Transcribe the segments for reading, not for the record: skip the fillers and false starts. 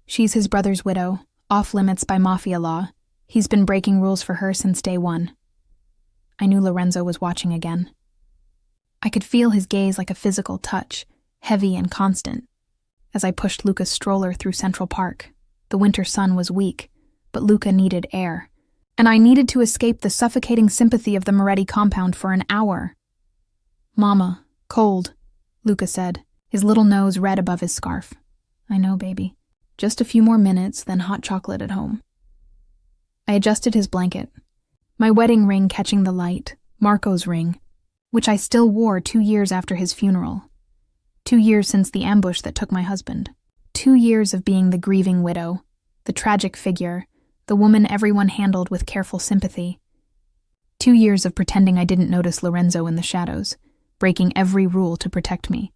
She's his brother's widow, off limits by mafia law. He's been breaking rules for her since day one. I knew Lorenzo was watching again. I could feel his gaze like a physical touch, heavy and constant. As I pushed Luca's stroller through Central Park, the winter sun was weak, but Luca needed air, and I needed to escape the suffocating sympathy of the Moretti compound for an hour. "Mama, cold," Luca said, his little nose red above his scarf. "I know, baby. Just a few more minutes, then hot chocolate at home." I adjusted his blanket, my wedding ring catching the light, Marco's ring, which I still wore 2 years after his funeral. 2 years since the ambush that took my husband. 2 years of being the grieving widow, the tragic figure, the woman everyone handled with careful sympathy. 2 years of pretending I didn't notice Lorenzo in the shadows, breaking every rule to protect me.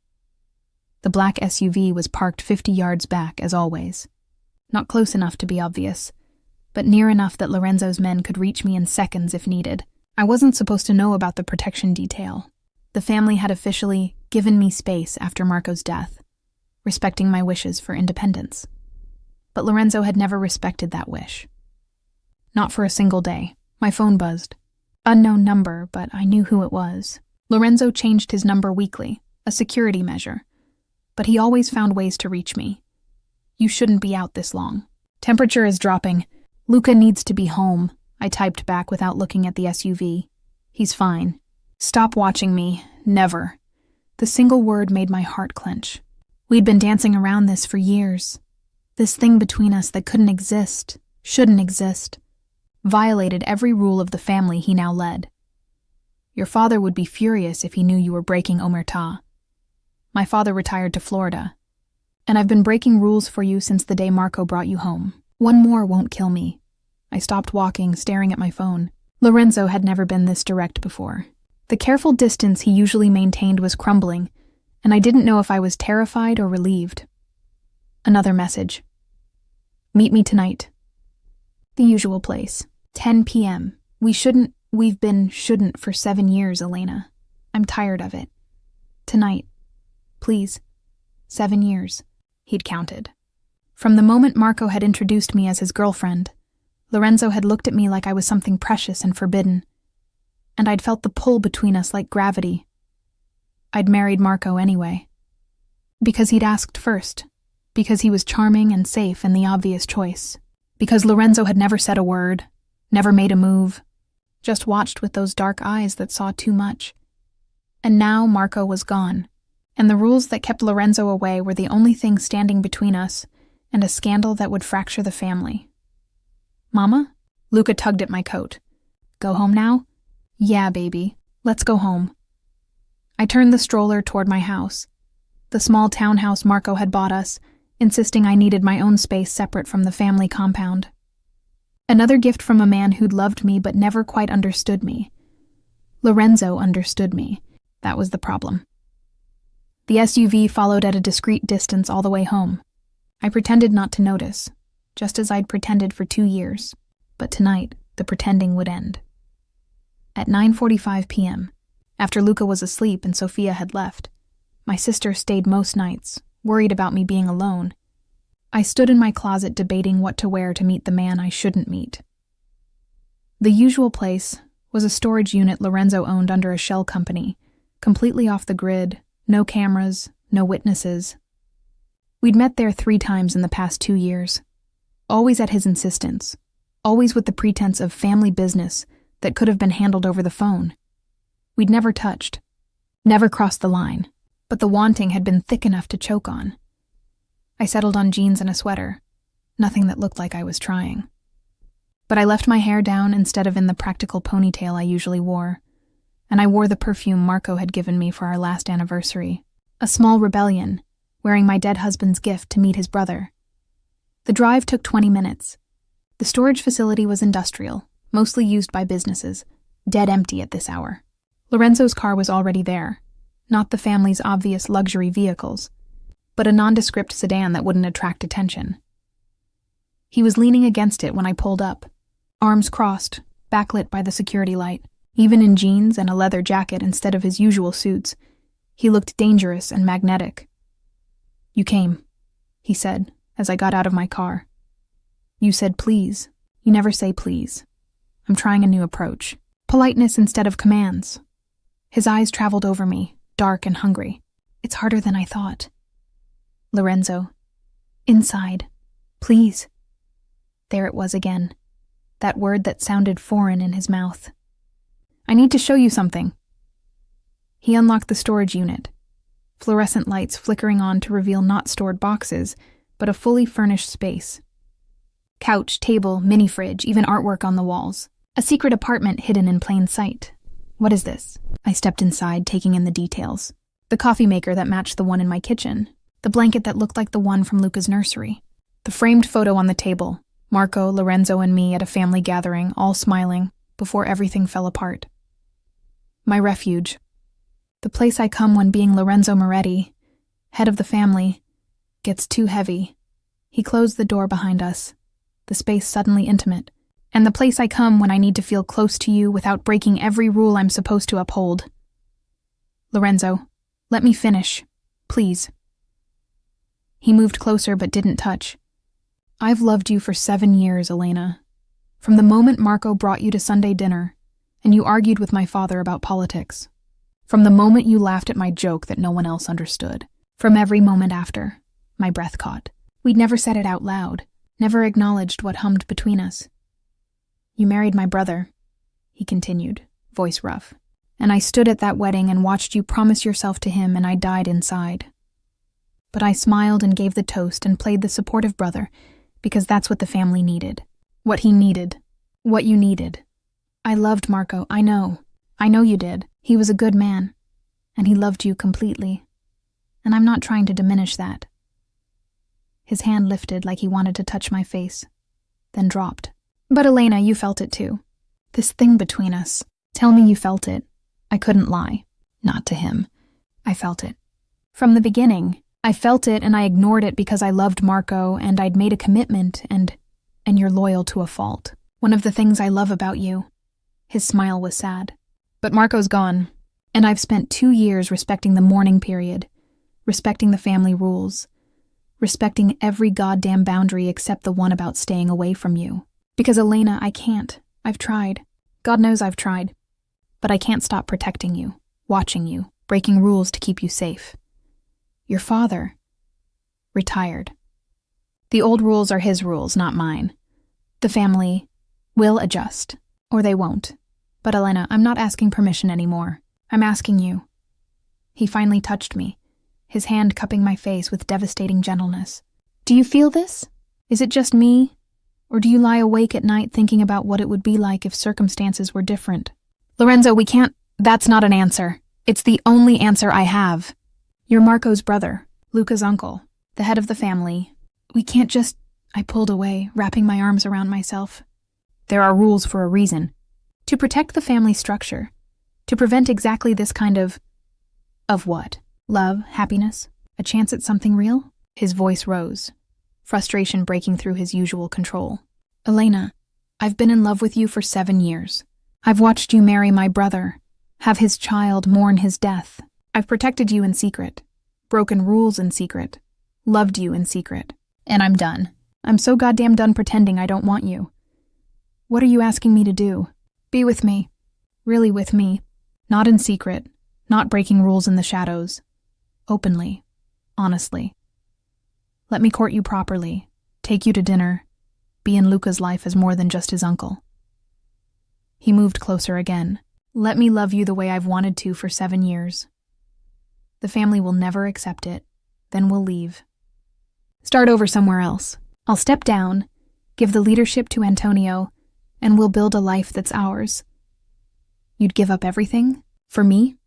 The black SUV was parked 50 yards back, as always. Not close enough to be obvious, but near enough that Lorenzo's men could reach me in seconds if needed. I wasn't supposed to know about the protection detail. The family had officially given me space after Marco's death, respecting my wishes for independence. But Lorenzo had never respected that wish. Not for a single day. My phone buzzed. Unknown number, but I knew who it was. Lorenzo changed his number weekly, a security measure. But he always found ways to reach me. "You shouldn't be out this long. Temperature is dropping. Luca needs to be home," I typed back without looking at the SUV. "He's fine. Stop watching me. Never." The single word made my heart clench. We'd been dancing around this for years. This thing between us that couldn't exist, shouldn't exist, violated every rule of the family he now led. "Your father would be furious if he knew you were breaking omerta. My father retired to Florida, and I've been breaking rules for you since the day Marco brought you home. One more won't kill me." I stopped walking, staring at my phone. Lorenzo had never been this direct before. The careful distance he usually maintained was crumbling, and I didn't know if I was terrified or relieved. Another message. "Meet me tonight. The usual place. 10 p.m. We've been shouldn't for 7 years, Elena. I'm tired of it. Tonight. Please. 7 years." He'd counted. From the moment Marco had introduced me as his girlfriend, Lorenzo had looked at me like I was something precious and forbidden, and I'd felt the pull between us like gravity. I'd married Marco anyway. Because he'd asked first. Because he was charming and safe and the obvious choice. Because Lorenzo had never said a word, never made a move, just watched with those dark eyes that saw too much. And now Marco was gone, and the rules that kept Lorenzo away were the only thing standing between us and a scandal that would fracture the family. "Mama?" Luca tugged at my coat. "Go home now?" "Yeah, baby. Let's go home." I turned the stroller toward my house, the small townhouse Marco had bought us, insisting I needed my own space separate from the family compound. Another gift from a man who'd loved me but never quite understood me. Lorenzo understood me. That was the problem. The SUV followed at a discreet distance all the way home. I pretended not to notice, just as I'd pretended for 2 years. But tonight, the pretending would end. At 9:45 p.m., after Luca was asleep and Sophia had left, my sister stayed most nights, worried about me being alone. I stood in my closet debating what to wear to meet the man I shouldn't meet. The usual place was a storage unit Lorenzo owned under a shell company, completely off the grid, no cameras, no witnesses. We'd met there 3 times in the past 2 years, always at his insistence, always with the pretense of family business that could have been handled over the phone. We'd never touched, never crossed the line, but the wanting had been thick enough to choke on. I settled on jeans and a sweater, nothing that looked like I was trying. But I left my hair down instead of in the practical ponytail I usually wore, and I wore the perfume Marco had given me for our last anniversary, a small rebellion, wearing my dead husband's gift to meet his brother. The drive took 20 minutes. The storage facility was industrial, mostly used by businesses, dead empty at this hour. Lorenzo's car was already there, not the family's obvious luxury vehicles, but a nondescript sedan that wouldn't attract attention. He was leaning against it when I pulled up, arms crossed, backlit by the security light. Even in jeans and a leather jacket instead of his usual suits, he looked dangerous and magnetic. "You came," he said, as I got out of my car. You said please. You never say please. I'm trying a new approach. Politeness instead of commands. His eyes traveled over me, dark and hungry. It's harder than I thought. Lorenzo. Inside. Please. There it was again. That word that sounded foreign in his mouth. I need to show you something. He unlocked the storage unit. Fluorescent lights flickering on to reveal not stored boxes, but a fully furnished space. Couch, table, mini-fridge, even artwork on the walls. A secret apartment hidden in plain sight. What is this? I stepped inside, taking in the details. The coffee maker that matched the one in my kitchen. The blanket that looked like the one from Luca's nursery. The framed photo on the table. Marco, Lorenzo, and me at a family gathering, all smiling, before everything fell apart. My refuge. The place I come when being Lorenzo Moretti, head of the family, gets too heavy. He closed the door behind us, the space suddenly intimate, and the place I come when I need to feel close to you without breaking every rule I'm supposed to uphold. Lorenzo, let me finish, please. He moved closer but didn't touch. I've loved you for 7 years, Elena. From the moment Marco brought you to Sunday dinner, and you argued with my father about politics. From the moment you laughed at my joke that no one else understood. From every moment after, my breath caught. We'd never said it out loud, never acknowledged what hummed between us. You married my brother, he continued, voice rough. And I stood at that wedding and watched you promise yourself to him, and I died inside. But I smiled and gave the toast and played the supportive brother, because that's what the family needed. What he needed. What you needed. I loved Marco, I know. I know you did. He was a good man, and he loved you completely. And I'm not trying to diminish that. His hand lifted like he wanted to touch my face, then dropped. But Elena, you felt it too. This thing between us. Tell me you felt it. I couldn't lie. Not to him. I felt it. From the beginning, I felt it and I ignored it because I loved Marco and I'd made a commitment and you're loyal to a fault. One of the things I love about you. His smile was sad. But Marco's gone, and I've spent 2 years respecting the mourning period, respecting the family rules, respecting every goddamn boundary except the one about staying away from you. Because Elena, I can't. I've tried. God knows I've tried. But I can't stop protecting you, watching you, breaking rules to keep you safe. Your father retired. The old rules are his rules, not mine. The family will adjust, or they won't. But Elena, I'm not asking permission anymore. I'm asking you. He finally touched me, his hand cupping my face with devastating gentleness. Do you feel this? Is it just me? Or do you lie awake at night thinking about what it would be like if circumstances were different? Lorenzo, we can't. That's not an answer. It's the only answer I have. You're Marco's brother, Luca's uncle, the head of the family. We can't just... I pulled away, wrapping my arms around myself. There are rules for a reason. To protect the family structure. To prevent exactly this kind of what? Love, happiness, a chance at something real? His voice rose, frustration breaking through his usual control. Elena, I've been in love with you for 7 years. I've watched you marry my brother, have his child mourn his death. I've protected you in secret, broken rules in secret, loved you in secret. And I'm done. I'm so goddamn done pretending I don't want you. What are you asking me to do? Be with me. Really with me. Not in secret. Not breaking rules in the shadows. Openly. Honestly. Let me court you properly. Take you to dinner. Be in Luca's life as more than just his uncle. He moved closer again. Let me love you the way I've wanted to for 7 years. The family will never accept it. Then we'll leave. Start over somewhere else. I'll step down, give the leadership to Antonio, and we'll build a life that's ours. You'd give up everything? For me?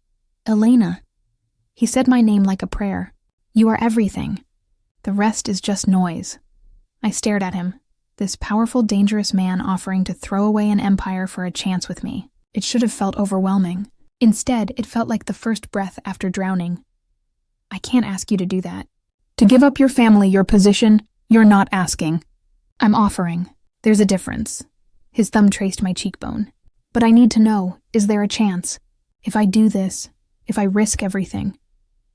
Elena. He said my name like a prayer. You are everything. The rest is just noise. I stared at him, this powerful, dangerous man offering to throw away an empire for a chance with me. It should have felt overwhelming. Instead, it felt like the first breath after drowning. I can't ask you to do that. To give up your family, your position, you're not asking. I'm offering. There's a difference. His thumb traced my cheekbone. But I need to know, is there a chance? If I do this, if I risk everything,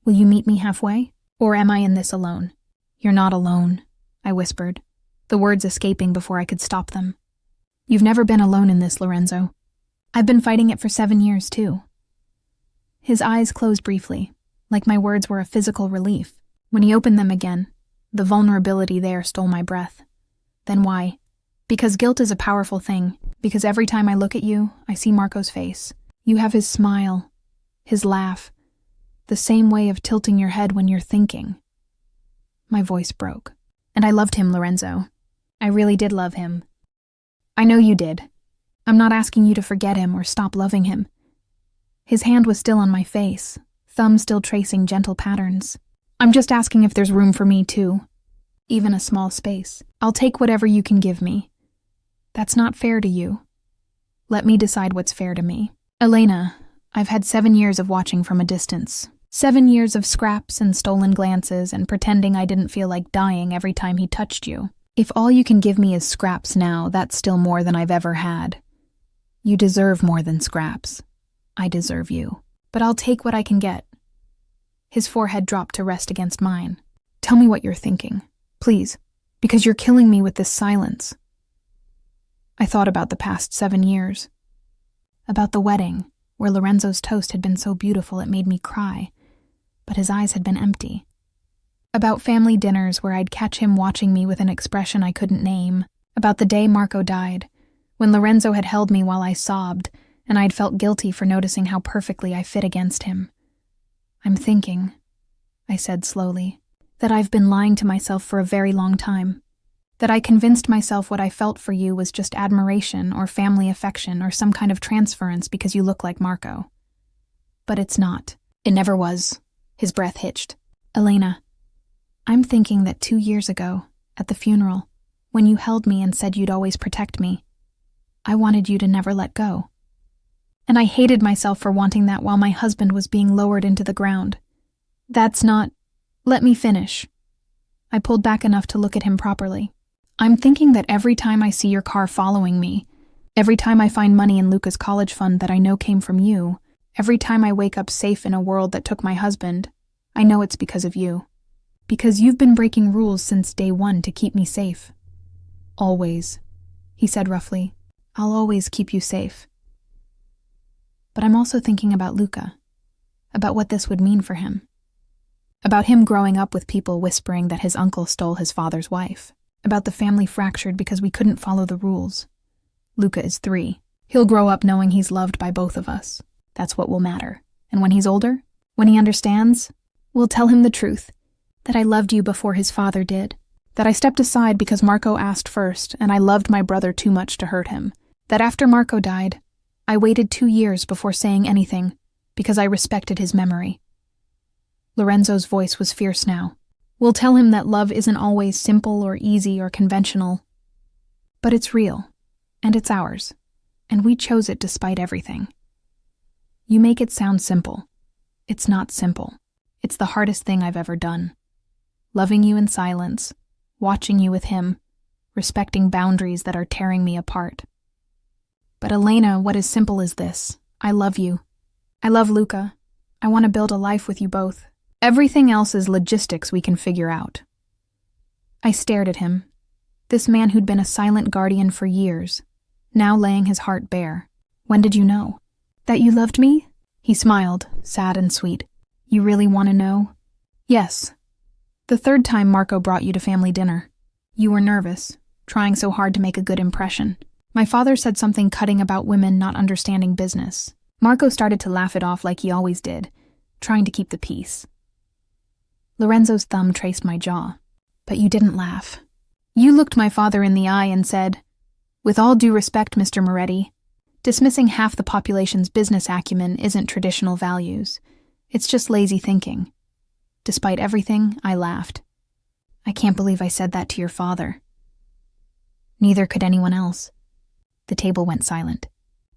will you meet me halfway? Or am I in this alone? You're not alone. I whispered, the words escaping before I could stop them. You've never been alone in this, Lorenzo. I've been fighting it for 7 years, too. His eyes closed briefly, like my words were a physical relief. When he opened them again, the vulnerability there stole my breath. Then why? Because guilt is a powerful thing. Because every time I look at you, I see Marco's face. You have his smile, his laugh, the same way of tilting your head when you're thinking. My voice broke. And I loved him, Lorenzo. I really did love him. I know you did. I'm not asking you to forget him or stop loving him. His hand was still on my face, thumb still tracing gentle patterns. I'm just asking if there's room for me, too. Even a small space. I'll take whatever you can give me. That's not fair to you. Let me decide what's fair to me. Elena, I've had 7 years of watching from a distance. 7 years of scraps and stolen glances and pretending I didn't feel like dying every time he touched you. If all you can give me is scraps now, that's still more than I've ever had. You deserve more than scraps. I deserve you. But I'll take what I can get. His forehead dropped to rest against mine. Tell me what you're thinking, please, because you're killing me with this silence. I thought about the past 7 years. About the wedding, where Lorenzo's toast had been so beautiful it made me cry, but his eyes had been empty. About family dinners where I'd catch him watching me with an expression I couldn't name. About the day Marco died, when Lorenzo had held me while I sobbed, and I'd felt guilty for noticing how perfectly I fit against him. I'm thinking, I said slowly, that I've been lying to myself for a very long time. That I convinced myself what I felt for you was just admiration or family affection or some kind of transference because you look like Marco. But it's not. It never was. His breath hitched. Elena, I'm thinking that 2 years ago, at the funeral, when you held me and said you'd always protect me, I wanted you to never let go. And I hated myself for wanting that while my husband was being lowered into the ground. That's not... Let me finish. I pulled back enough to look at him properly. I'm thinking that every time I see your car following me, every time I find money in Luca's college fund that I know came from you, every time I wake up safe in a world that took my husband, I know it's because of you. Because you've been breaking rules since day one to keep me safe. Always, he said roughly. I'll always keep you safe. But I'm also thinking about Luca, about what this would mean for him. About him growing up with people whispering that his uncle stole his father's wife. About the family fractured because we couldn't follow the rules. Luca is 3. He'll grow up knowing he's loved by both of us. That's what will matter. And when he's older, when he understands, we'll tell him the truth. That I loved you before his father did. That I stepped aside because Marco asked first and I loved my brother too much to hurt him. That after Marco died, I waited 2 years before saying anything because I respected his memory. Lorenzo's voice was fierce now. We'll tell him that love isn't always simple or easy or conventional. But it's real, and it's ours, and we chose it despite everything. You make it sound simple. It's not simple. It's the hardest thing I've ever done. Loving you in silence, watching you with him, respecting boundaries that are tearing me apart. But Elena, what is simple is this. I love you. I love Luca. I want to build a life with you both. Everything else is logistics we can figure out. I stared at him, this man who'd been a silent guardian for years, now laying his heart bare. When did you know? That you loved me? He smiled, sad and sweet. You really want to know? Yes. The 3rd time Marco brought you to family dinner. You were nervous, trying so hard to make a good impression. My father said something cutting about women not understanding business. Marco started to laugh it off like he always did, trying to keep the peace. Lorenzo's thumb traced my jaw. But you didn't laugh. You looked my father in the eye and said, "With all due respect, Mr. Moretti, dismissing half the population's business acumen isn't traditional values. It's just lazy thinking." Despite everything, I laughed. I can't believe I said that to your father. Neither could anyone else. The table went silent.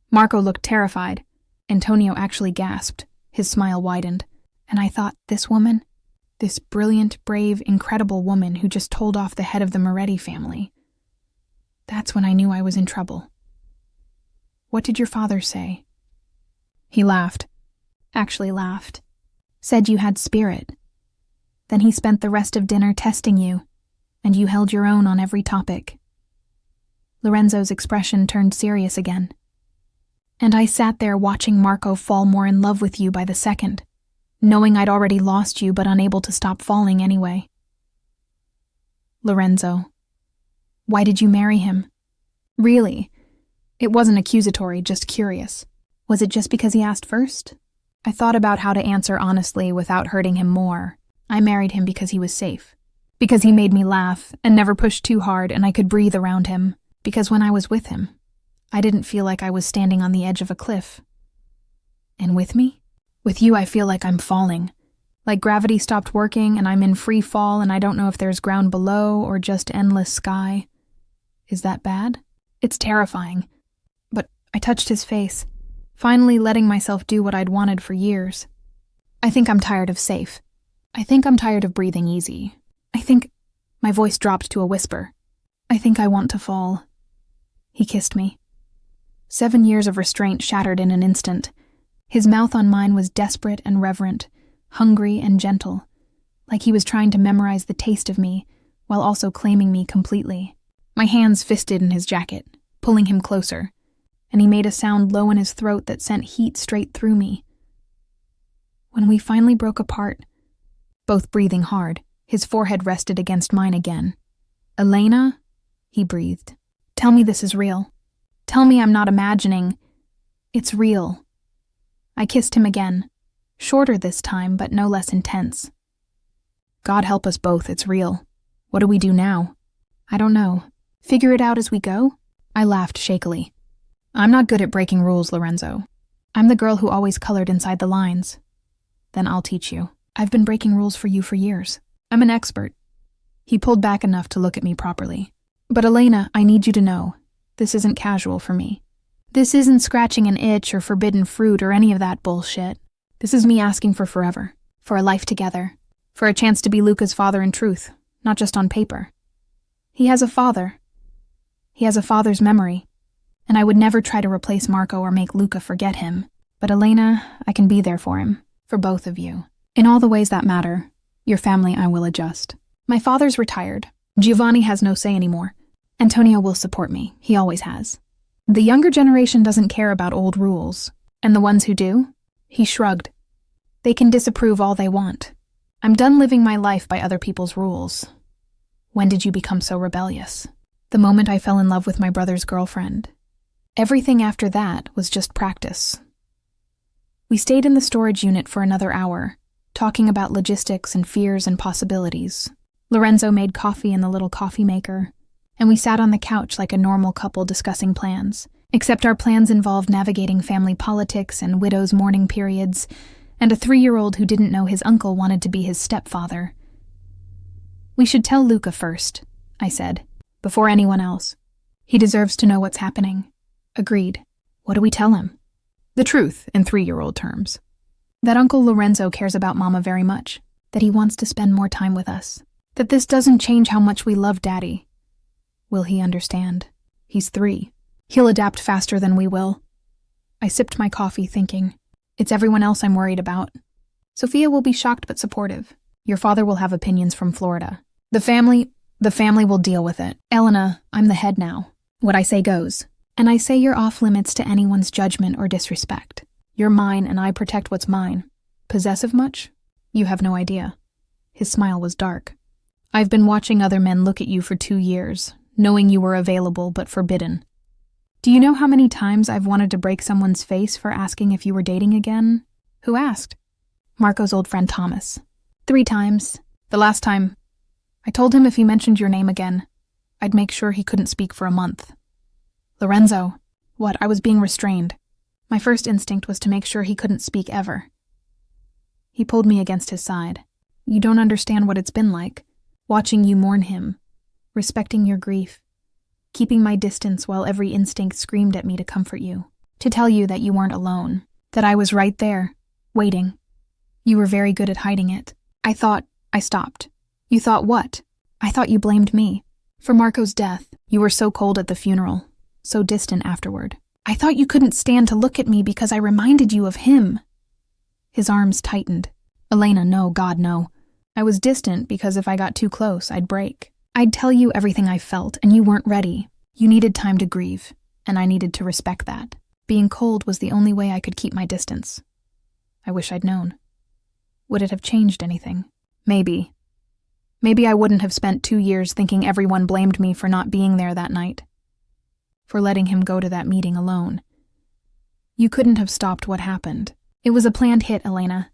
Marco looked terrified. Antonio actually gasped. His smile widened. And I thought, this woman? This brilliant, brave, incredible woman who just told off the head of the Moretti family. That's when I knew I was in trouble. What did your father say? He laughed. Actually laughed. Said you had spirit. Then he spent the rest of dinner testing you. and you held your own on every topic." Lorenzo's expression turned serious again. "And I sat there watching Marco fall more in love with you by the second, knowing I'd already lost you but unable to stop falling anyway." "Lorenzo, why did you marry him?" "Really? It wasn't accusatory, just curious. Was it just because he asked first?" I thought about how to answer honestly without hurting him more. I married him because he was safe. Because he made me laugh and never pushed too hard and I could breathe around him. Because when I was with him, I didn't feel like I was standing on the edge of a cliff. And with me? With you, I feel like I'm falling. Like gravity stopped working and I'm in free fall and I don't know if there's ground below or just endless sky. Is that bad? It's terrifying. But I touched his face, finally letting myself do what I'd wanted for years. I think I'm tired of safe. I think I'm tired of breathing easy. I think... My voice dropped to a whisper. I think I want to fall. He kissed me. 7 years of restraint shattered in an instant. His mouth on mine was desperate and reverent, hungry and gentle, like he was trying to memorize the taste of me, while also claiming me completely. My hands fisted in his jacket, pulling him closer, and he made a sound low in his throat that sent heat straight through me. When we finally broke apart, both breathing hard, his forehead rested against mine again. "Elena," he breathed, "tell me this is real. Tell me I'm not imagining. It's real." I kissed him again, shorter this time, but no less intense. "God help us both, it's real. What do we do now?" "I don't know. Figure it out as we go?" I laughed shakily. "I'm not good at breaking rules, Lorenzo. I'm the girl who always colored inside the lines." "Then I'll teach you. I've been breaking rules for you for years. I'm an expert." He pulled back enough to look at me properly. "But Elena, I need you to know, this isn't casual for me. This isn't scratching an itch or forbidden fruit or any of that bullshit. This is me asking for forever, for a life together, for a chance to be Luca's father in truth, not just on paper. He has a father. He has a father's memory, and I would never try to replace Marco or make Luca forget him. But Elena, I can be there for him, for both of you. In all the ways that matter, your family I will adjust. My father's retired. Giovanni has no say anymore. Antonio will support me, he always has. The younger generation doesn't care about old rules, and the ones who do, he shrugged. They can disapprove all they want. I'm done living my life by other people's rules. When did you become so rebellious? The moment I fell in love with my brother's girlfriend. Everything after that was just practice. We stayed in the storage unit for another hour, talking about logistics and fears and possibilities. Lorenzo made coffee in the little coffee maker, and we sat on the couch like a normal couple discussing plans, except our plans involved navigating family politics and widows' mourning periods, and a 3-year-old who didn't know his uncle wanted to be his stepfather. "We should tell Luca first," I said, "before anyone else. He deserves to know what's happening." "Agreed. What do we tell him?" "The truth, in 3-year-old terms. That Uncle Lorenzo cares about Mama very much, that he wants to spend more time with us, that this doesn't change how much we love Daddy." "Will he understand? He's 3. He'll adapt faster than we will." I sipped my coffee thinking, it's everyone else I'm worried about. Sophia will be shocked but supportive. Your father will have opinions from Florida. The family will deal with it. Elena, I'm the head now. What I say goes. And I say you're off limits to anyone's judgment or disrespect. You're mine and I protect what's mine. Possessive much? You have no idea. His smile was dark. I've been watching other men look at you for 2 years, knowing you were available but forbidden. Do you know how many times I've wanted to break someone's face for asking if you were dating again? Who asked? Marco's old friend Thomas. 3 times. The last time, I told him if he mentioned your name again, I'd make sure he couldn't speak for a month. Lorenzo. What? I was being restrained. My first instinct was to make sure he couldn't speak ever. He pulled me against his side. You don't understand what it's been like, watching you mourn him, respecting your grief, keeping my distance while every instinct screamed at me to comfort you, to tell you that you weren't alone, that I was right there, waiting. You were very good at hiding it. I stopped. You thought what? I thought you blamed me. For Marco's death, you were so cold at the funeral, so distant afterward. I thought you couldn't stand to look at me because I reminded you of him. His arms tightened. Elena, no, God, no. I was distant because if I got too close, I'd break. I'd tell you everything I felt, and you weren't ready. You needed time to grieve, and I needed to respect that. Being cold was the only way I could keep my distance. I wish I'd known. Would it have changed anything? Maybe. Maybe I wouldn't have spent 2 years thinking everyone blamed me for not being there that night. For letting him go to that meeting alone. You couldn't have stopped what happened. It was a planned hit, Elena.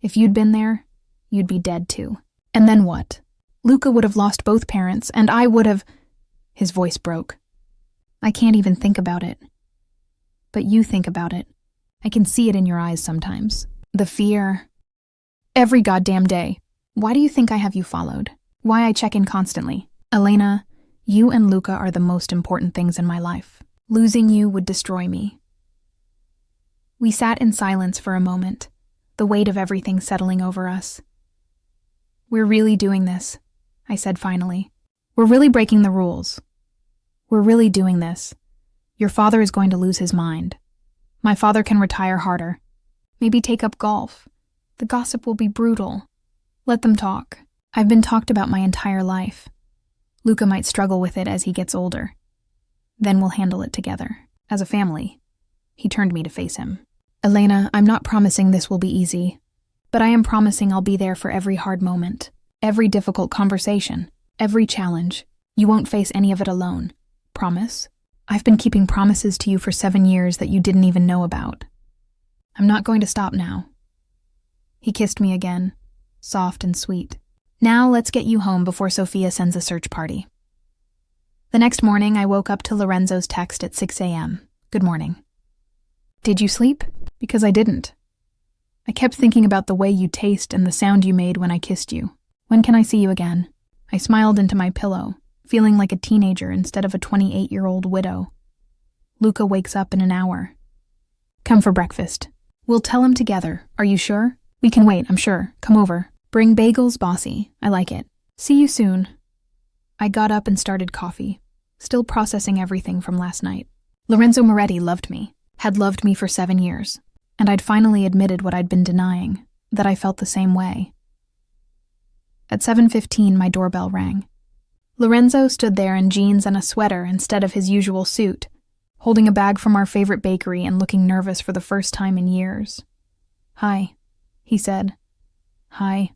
If you'd been there, you'd be dead too. And then what? Luca would have lost both parents, and I would have... His voice broke. I can't even think about it. But you think about it. I can see it in your eyes sometimes. The fear. Every goddamn day. Why do you think I have you followed? Why I check in constantly? Elena, you and Luca are the most important things in my life. Losing you would destroy me. We sat in silence for a moment, the weight of everything settling over us. We're really doing this, I said finally. We're really breaking the rules. We're really doing this. Your father is going to lose his mind. My father can retire harder. Maybe take up golf. The gossip will be brutal. Let them talk. I've been talked about my entire life. Luca might struggle with it as he gets older. Then we'll handle it together, as a family. He turned me to face him. Elena, I'm not promising this will be easy, but I am promising I'll be there for every hard moment, every difficult conversation, every challenge. You won't face any of it alone. Promise? I've been keeping promises to you for 7 years that you didn't even know about. I'm not going to stop now. He kissed me again, soft and sweet. Now let's get you home before Sophia sends a search party. The next morning, I woke up to Lorenzo's text at 6 a.m. Good morning. Did you sleep? Because I didn't. I kept thinking about the way you taste and the sound you made when I kissed you. When can I see you again? I smiled into my pillow, feeling like a teenager instead of a 28-year-old widow. Luca wakes up in an hour. Come for breakfast. We'll tell him together. Are you sure? We can wait, I'm sure. Come over. Bring bagels, bossy. I like it. See you soon. I got up and started coffee, still processing everything from last night. Lorenzo Moretti loved me, had loved me for 7 years, and I'd finally admitted what I'd been denying, that I felt the same way. At 7:15, my doorbell rang. Lorenzo stood there in jeans and a sweater instead of his usual suit, holding a bag from our favorite bakery and looking nervous for the first time in years. Hi, he said. Hi.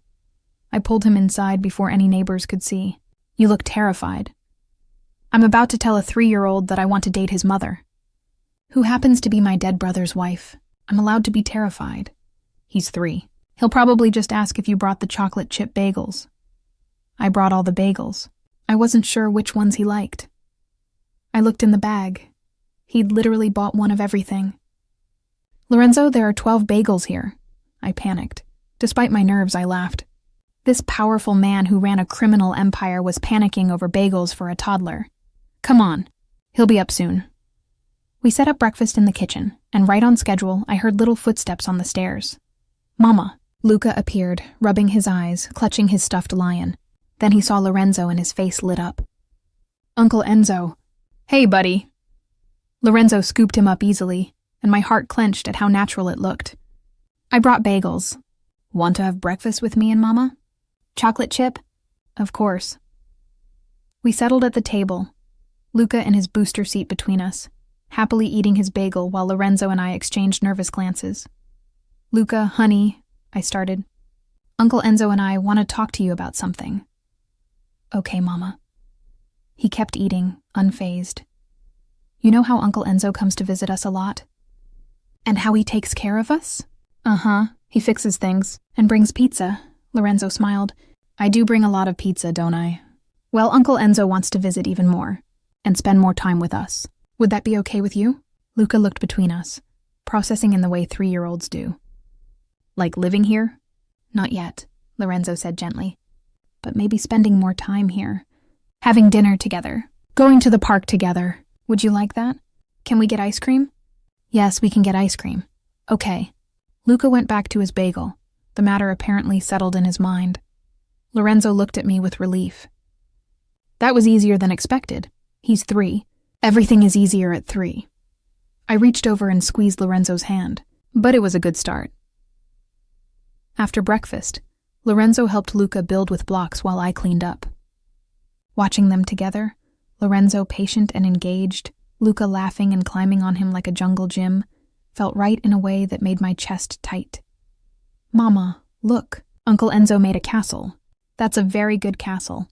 I pulled him inside before any neighbors could see. You look terrified. I'm about to tell a 3-year-old that I want to date his mother, who happens to be my dead brother's wife. I'm allowed to be terrified. He's 3. He'll probably just ask if you brought the chocolate chip bagels. I brought all the bagels. I wasn't sure which ones he liked. I looked in the bag. He'd literally bought one of everything. Lorenzo, there are 12 bagels here. I panicked. Despite my nerves, I laughed. This powerful man who ran a criminal empire was panicking over bagels for a toddler. Come on. He'll be up soon. We set up breakfast in the kitchen, and right on schedule, I heard little footsteps on the stairs. Mama. Luca appeared, rubbing his eyes, clutching his stuffed lion. Then he saw Lorenzo and his face lit up. Uncle Enzo. Hey, buddy. Lorenzo scooped him up easily, and my heart clenched at how natural it looked. I brought bagels. Want to have breakfast with me and Mama? Chocolate chip? Of course. We settled at the table, Luca in his booster seat between us, happily eating his bagel while Lorenzo and I exchanged nervous glances. Luca, honey, I started. Uncle Enzo and I want to talk to you about something. Okay, Mama. He kept eating, unfazed. You know how Uncle Enzo comes to visit us a lot? And how he takes care of us? Uh-huh. He fixes things and brings pizza. Lorenzo smiled. I do bring a lot of pizza, don't I? Well, Uncle Enzo wants to visit even more and spend more time with us. Would that be okay with you? Luca looked between us, processing in the way 3-year-olds do. Like living here? Not yet, Lorenzo said gently. But maybe spending more time here. Having dinner together. Going to the park together. Would you like that? Can we get ice cream? Yes, we can get ice cream. Okay. Luca went back to his bagel. The matter apparently settled in his mind. Lorenzo looked at me with relief. That was easier than expected. He's 3. Everything is easier at 3. I reached over and squeezed Lorenzo's hand, but it was a good start. After breakfast, Lorenzo helped Luca build with blocks while I cleaned up. Watching them together, Lorenzo patient and engaged, Luca laughing and climbing on him like a jungle gym, felt right in a way that made my chest tight. Mama, look, Uncle Enzo made a castle. That's a very good castle.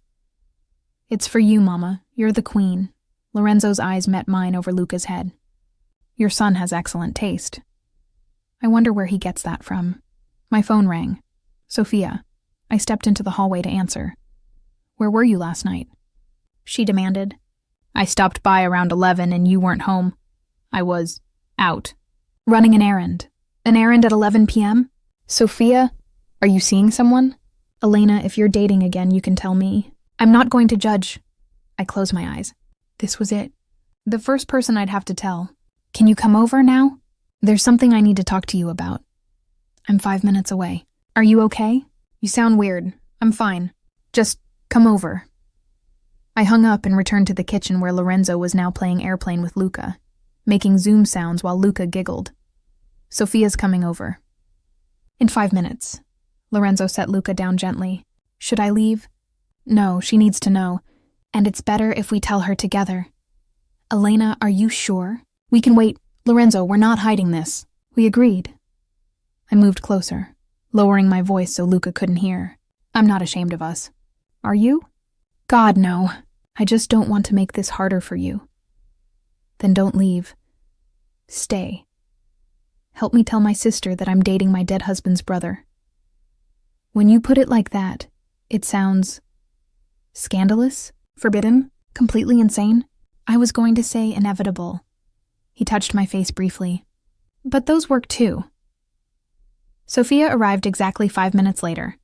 It's for you, Mama. You're the queen. Lorenzo's eyes met mine over Luca's head. Your son has excellent taste. I wonder where he gets that from. My phone rang. Sophia. I stepped into the hallway to answer. Where were you last night? She demanded. I stopped by around 11 and you weren't home. I was out. Running an errand. An errand at 11 p.m.? Sophia, are you seeing someone? Elena, if you're dating again, you can tell me. I'm not going to judge. I closed my eyes. This was it. The first person I'd have to tell. Can you come over now? There's something I need to talk to you about. I'm 5 minutes away. Are you okay? You sound weird. I'm fine. Just come over. I hung up and returned to the kitchen where Lorenzo was now playing airplane with Luca, making Zoom sounds while Luca giggled. Sophia's coming over. In 5 minutes. Lorenzo set Luca down gently. Should I leave? No, she needs to know. And it's better if we tell her together. Elena, are you sure? We can wait. Lorenzo, we're not hiding this. We agreed. I moved closer, lowering my voice so Luca couldn't hear. I'm not ashamed of us. Are you? God, no. I just don't want to make this harder for you. Then don't leave. Stay. Help me tell my sister that I'm dating my dead husband's brother. When you put it like that, it sounds scandalous, forbidden, completely insane. I was going to say inevitable. He touched my face briefly. But those work too. Sophia arrived exactly 5 minutes later,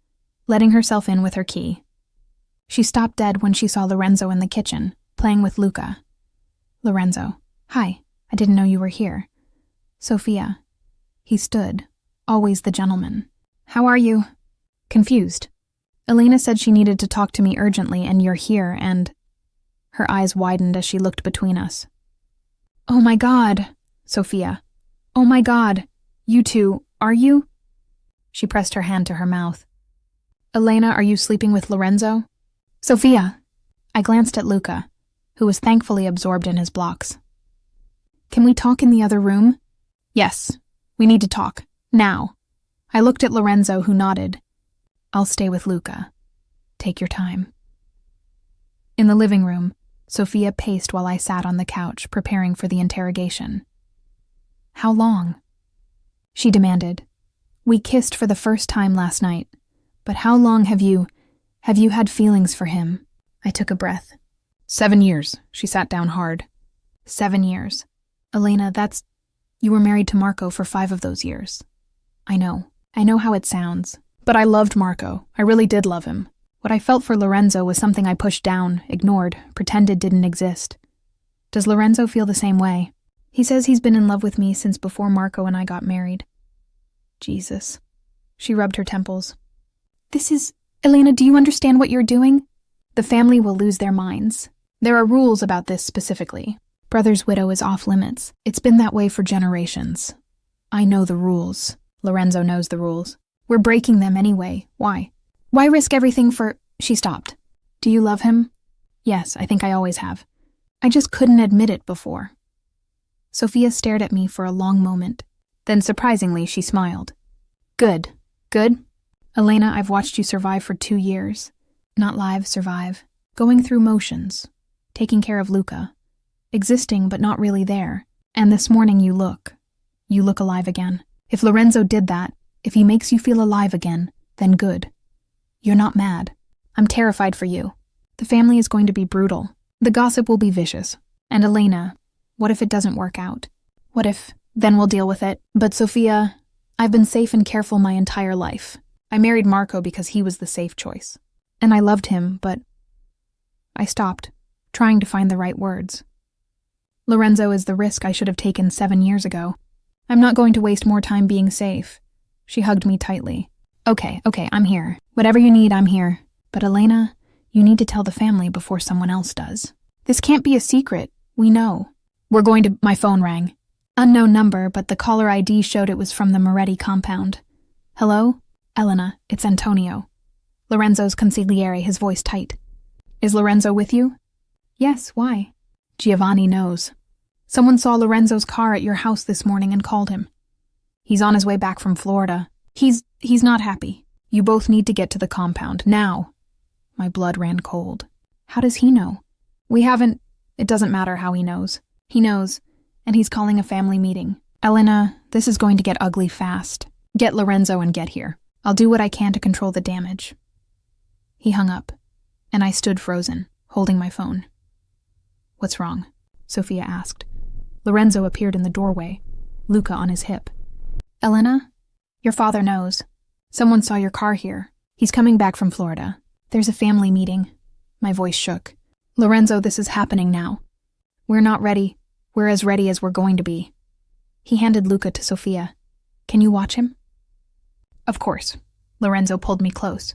letting herself in with her key. She stopped dead when she saw Lorenzo in the kitchen, playing with Luca. Lorenzo, hi, I didn't know you were here. Sophia. He stood, always the gentleman. How are you? Confused. Elena said she needed to talk to me urgently and you're here and... Her eyes widened as she looked between us. Oh my God, Sophia. Oh my God. You two, are you? She pressed her hand to her mouth. Elena, are you sleeping with Lorenzo? Sophia. I glanced at Luca, who was thankfully absorbed in his blocks. Can we talk in the other room? Yes, we need to talk. Now. I looked at Lorenzo, who nodded. I'll stay with Luca. Take your time. In the living room, Sophia paced while I sat on the couch, preparing for the interrogation. How long? She demanded. We kissed for the first time last night, but how long have you had feelings for him? I took a breath. 7 years. She sat down hard. 7 years. Elena, you were married to Marco for 5 of those years. I know how it sounds, but I loved Marco. I really did love him. What I felt for Lorenzo was something I pushed down, ignored, pretended didn't exist. Does Lorenzo feel the same way? He says he's been in love with me since before Marco and I got married. Jesus. She rubbed her temples. Elena, do you understand what you're doing? The family will lose their minds. There are rules about this specifically. Brother's widow is off limits. It's been that way for generations. I know the rules. Lorenzo knows the rules. We're breaking them anyway. Why? Why risk everything for... She stopped. Do you love him? Yes, I think I always have. I just couldn't admit it before. Sophia stared at me for a long moment. Then surprisingly, she smiled. Good. Good? Elena, I've watched you survive for 2 years. Not live, survive. Going through motions. Taking care of Luca. Existing but not really there. And this morning you look alive again. If Lorenzo did that, if he makes you feel alive again, then good. You're not mad. I'm terrified for you. The family is going to be brutal. The gossip will be vicious. And Elena, what if it doesn't work out? What if... Then we'll deal with it. But Sophia, I've been safe and careful my entire life. I married Marco because he was the safe choice. And I loved him, but... I stopped, trying to find the right words. Lorenzo is the risk I should have taken 7 years ago. I'm not going to waste more time being safe. She hugged me tightly. Okay, I'm here. Whatever you need, I'm here. But Elena, you need to tell the family before someone else does. This can't be a secret. We know. My phone rang. Unknown number, but the caller ID showed it was from the Moretti compound. Hello? Elena, it's Antonio. Lorenzo's consigliere, his voice tight. Is Lorenzo with you? Yes, why? Giovanni knows. Someone saw Lorenzo's car at your house this morning and called him. He's on his way back from Florida. He's not happy. You both need to get to the compound, now. My blood ran cold. How does he know? It doesn't matter how he knows. He knows, and he's calling a family meeting. Elena, this is going to get ugly fast. Get Lorenzo and get here. I'll do what I can to control the damage. He hung up, and I stood frozen, holding my phone. What's wrong? Sophia asked. Lorenzo appeared in the doorway, Luca on his hip. Elena, your father knows. Someone saw your car here. He's coming back from Florida. There's a family meeting. My voice shook. Lorenzo, this is happening now. We're not ready. We're as ready as we're going to be. He handed Luca to Sophia. Can you watch him? Of course. Lorenzo pulled me close.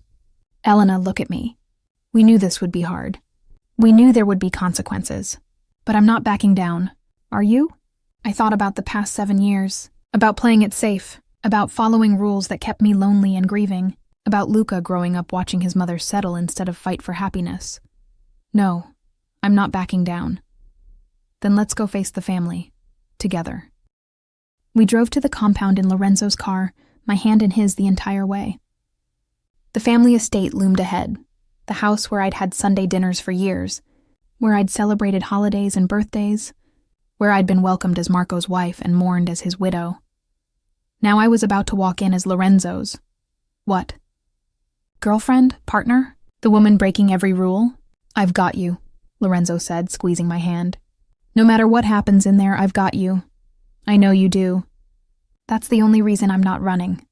Elena, look at me. We knew this would be hard. We knew there would be consequences. But I'm not backing down. Are you? I thought about the past 7 years, about playing it safe, about following rules that kept me lonely and grieving, about Luca growing up watching his mother settle instead of fight for happiness. No, I'm not backing down. Then let's go face the family. Together. We drove to the compound in Lorenzo's car, my hand in his the entire way. The family estate loomed ahead, the house where I'd had Sunday dinners for years, where I'd celebrated holidays and birthdays, where I'd been welcomed as Marco's wife and mourned as his widow. Now I was about to walk in as Lorenzo's. What? Girlfriend? Partner? The woman breaking every rule? I've got you, Lorenzo said, squeezing my hand. No matter what happens in there, I've got you. I know you do. That's the only reason I'm not running.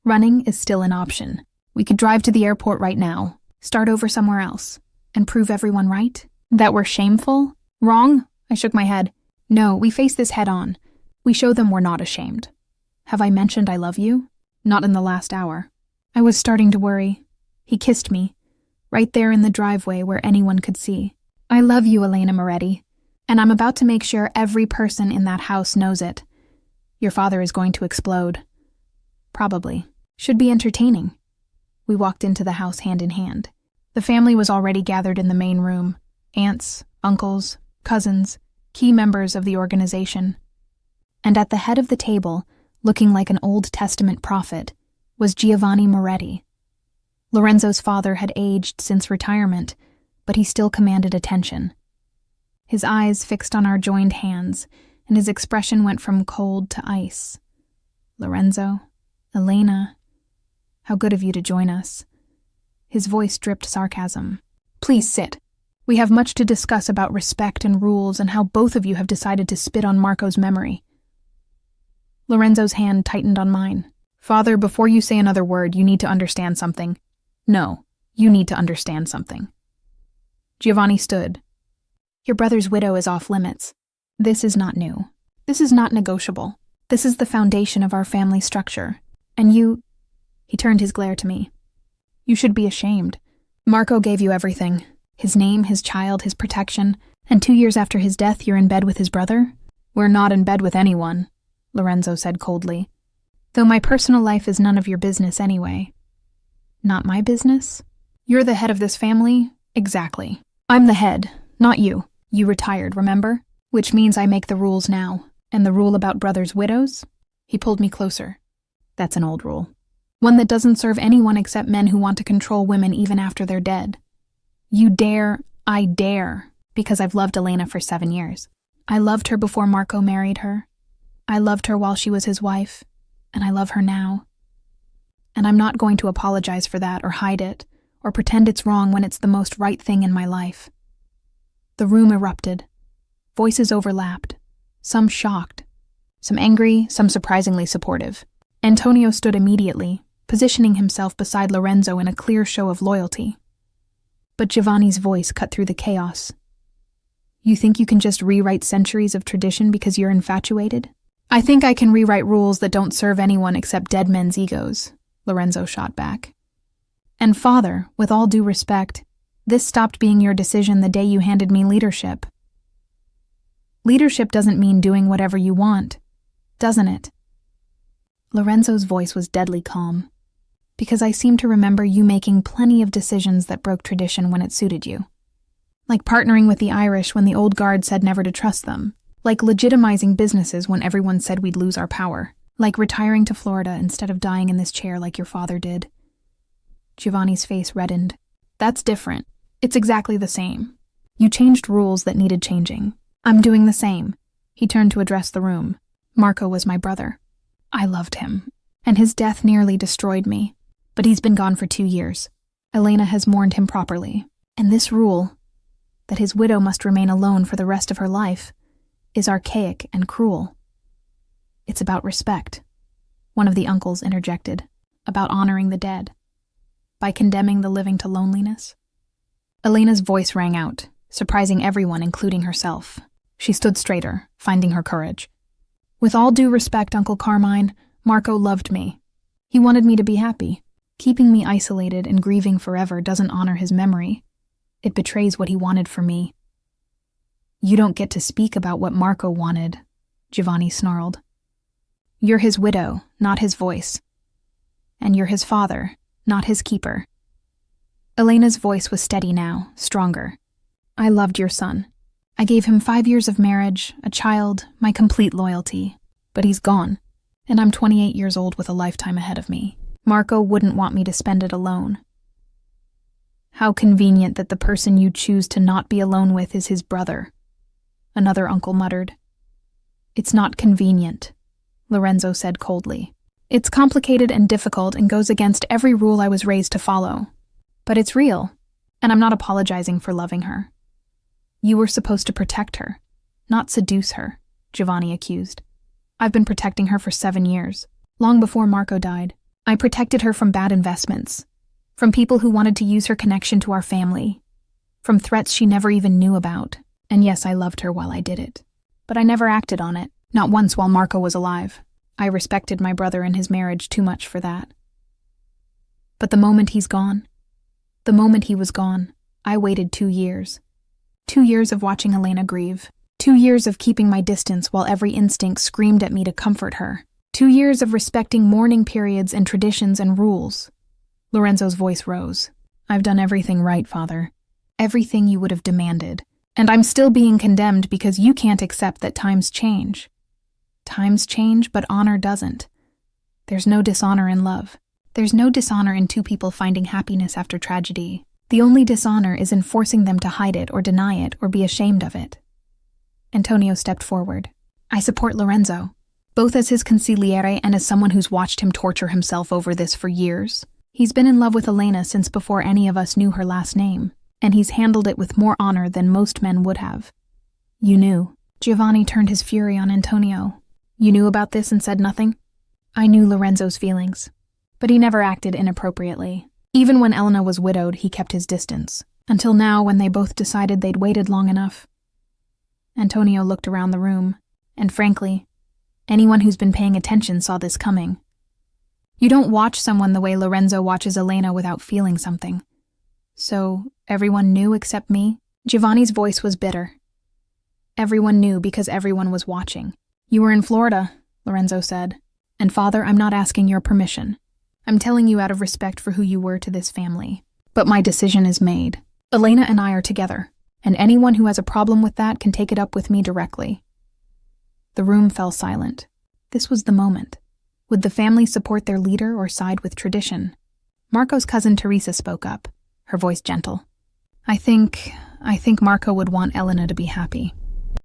Running is still an option. We could drive to the airport right now, start over somewhere else, and prove everyone right? That we're shameful? Wrong? I shook my head. No, we face this head on. We show them we're not ashamed. Have I mentioned I love you? Not in the last hour. I was starting to worry. He kissed me, right there in the driveway where anyone could see. I love you, Elena Moretti, and I'm about to make sure every person in that house knows it. Your father is going to explode. Probably. Should be entertaining. We walked into the house hand in hand. The family was already gathered in the main room. Aunts, uncles, cousins, key members of the organization. And at the head of the table, looking like an Old Testament prophet, was Giovanni Moretti. Lorenzo's father had aged since retirement, but he still commanded attention. His eyes fixed on our joined hands, and his expression went from cold to ice. Lorenzo, Elena, how good of you to join us. His voice dripped sarcasm. Please sit. We have much to discuss about respect and rules and how both of you have decided to spit on Marco's memory. Lorenzo's hand tightened on mine. Father, before you say another word, you need to understand something. No, you need to understand something. Giovanni stood. Your brother's widow is off limits. This is not new. This is not negotiable. This is the foundation of our family structure. And you... He turned his glare to me. You should be ashamed. Marco gave you everything. His name, his child, his protection. And 2 years after his death, you're in bed with his brother? We're not in bed with anyone, Lorenzo said coldly. Though my personal life is none of your business anyway. Not my business? You're the head of this family? Exactly. I'm the head, not you. You retired, remember? Which means I make the rules now. And the rule about brothers' widows? He pulled me closer. That's an old rule. One that doesn't serve anyone except men who want to control women even after they're dead. You dare, I dare, because I've loved Elena for 7 years. I loved her before Marco married her. I loved her while she was his wife, and I love her now. And I'm not going to apologize for that or hide it, or pretend it's wrong when it's the most right thing in my life. The room erupted. Voices overlapped, some shocked, some angry, some surprisingly supportive. Antonio stood immediately, positioning himself beside Lorenzo in a clear show of loyalty. But Giovanni's voice cut through the chaos. You think you can just rewrite centuries of tradition because you're infatuated? I think I can rewrite rules that don't serve anyone except dead men's egos, Lorenzo shot back. And father, with all due respect, this stopped being your decision the day you handed me leadership. Leadership doesn't mean doing whatever you want, doesn't it? Lorenzo's voice was deadly calm. because I seem to remember you making plenty of decisions that broke tradition when it suited you. Like partnering with the Irish when the old guard said never to trust them. Like legitimizing businesses when everyone said we'd lose our power. Like retiring to Florida instead of dying in this chair like your father did. Giovanni's face reddened. That's different. It's exactly the same. You changed rules that needed changing. I'm doing the same. He turned to address the room. Marco was my brother. I loved him, and his death nearly destroyed me. But he's been gone for 2 years. Elena has mourned him properly. And this rule, that his widow must remain alone for the rest of her life, is archaic and cruel. It's about respect, one of the uncles interjected, about honoring the dead, by condemning the living to loneliness. Elena's voice rang out, surprising everyone, including herself. She stood straighter, finding her courage. With all due respect, Uncle Carmine, Marco loved me. He wanted me to be happy. Keeping me isolated and grieving forever doesn't honor his memory. It betrays what he wanted for me. You don't get to speak about what Marco wanted, Giovanni snarled. You're his widow, not his voice. And you're his father, not his keeper. Elena's voice was steady now, stronger. I loved your son. I gave him 5 years of marriage, a child, my complete loyalty. But he's gone, and I'm 28 years old with a lifetime ahead of me. Marco wouldn't want me to spend it alone. How convenient that the person you choose to not be alone with is his brother, another uncle muttered. It's not convenient, Lorenzo said coldly. It's complicated and difficult and goes against every rule I was raised to follow. But it's real, and I'm not apologizing for loving her. You were supposed to protect her, not seduce her, Giovanni accused. I've been protecting her for 7 years, long before Marco died. I protected her from bad investments, from people who wanted to use her connection to our family, from threats she never even knew about. And yes, I loved her while I did it. But I never acted on it, not once while Marco was alive. I respected my brother and his marriage too much for that. But the moment he's gone, the moment he was gone, I waited 2 years. 2 years of watching Elena grieve. 2 years of keeping my distance while every instinct screamed at me to comfort her. 2 years of respecting mourning periods and traditions and rules. Lorenzo's voice rose. I've done everything right, Father. Everything you would have demanded. And I'm still being condemned because you can't accept that times change. Times change, but honor doesn't. There's no dishonor in love. There's no dishonor in two people finding happiness after tragedy. The only dishonor is in forcing them to hide it or deny it or be ashamed of it. Antonio stepped forward. I support Lorenzo, both as his consigliere and as someone who's watched him torture himself over this for years. He's been in love with Elena since before any of us knew her last name, and he's handled it with more honor than most men would have. You knew. Giovanni turned his fury on Antonio. You knew about this and said nothing? I knew Lorenzo's feelings, but he never acted inappropriately. Even when Elena was widowed, he kept his distance, until now when they both decided they'd waited long enough. Antonio looked around the room, and frankly, anyone who's been paying attention saw this coming. You don't watch someone the way Lorenzo watches Elena without feeling something. So, everyone knew except me? Giovanni's voice was bitter. Everyone knew because everyone was watching. You were in Florida, Lorenzo said. And Father, I'm not asking your permission. I'm telling you out of respect for who you were to this family. But my decision is made. Elena and I are together, and anyone who has a problem with that can take it up with me directly. The room fell silent. This was the moment. Would the family support their leader or side with tradition? Marco's cousin Teresa spoke up, her voice gentle. I think Marco would want Elena to be happy.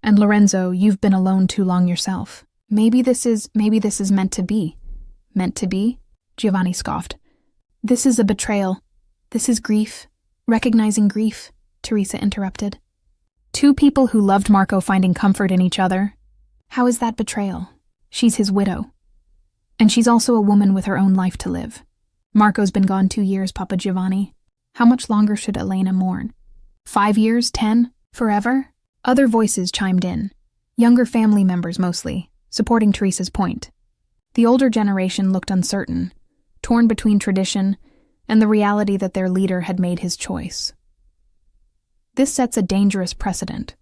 And Lorenzo, you've been alone too long yourself. Maybe this is meant to be. Meant to be? Giovanni scoffed. This is a betrayal. This is grief. Recognizing grief, Teresa interrupted. Two people who loved Marco finding comfort in each other. How is that betrayal? She's his widow. And she's also a woman with her own life to live. Marco's been gone 2 years, Papa Giovanni. How much longer should Elena mourn? 5 years? 10? Forever? Other voices chimed in. Younger family members mostly, supporting Teresa's point. The older generation looked uncertain, torn between tradition and the reality that their leader had made his choice. This sets a dangerous precedent,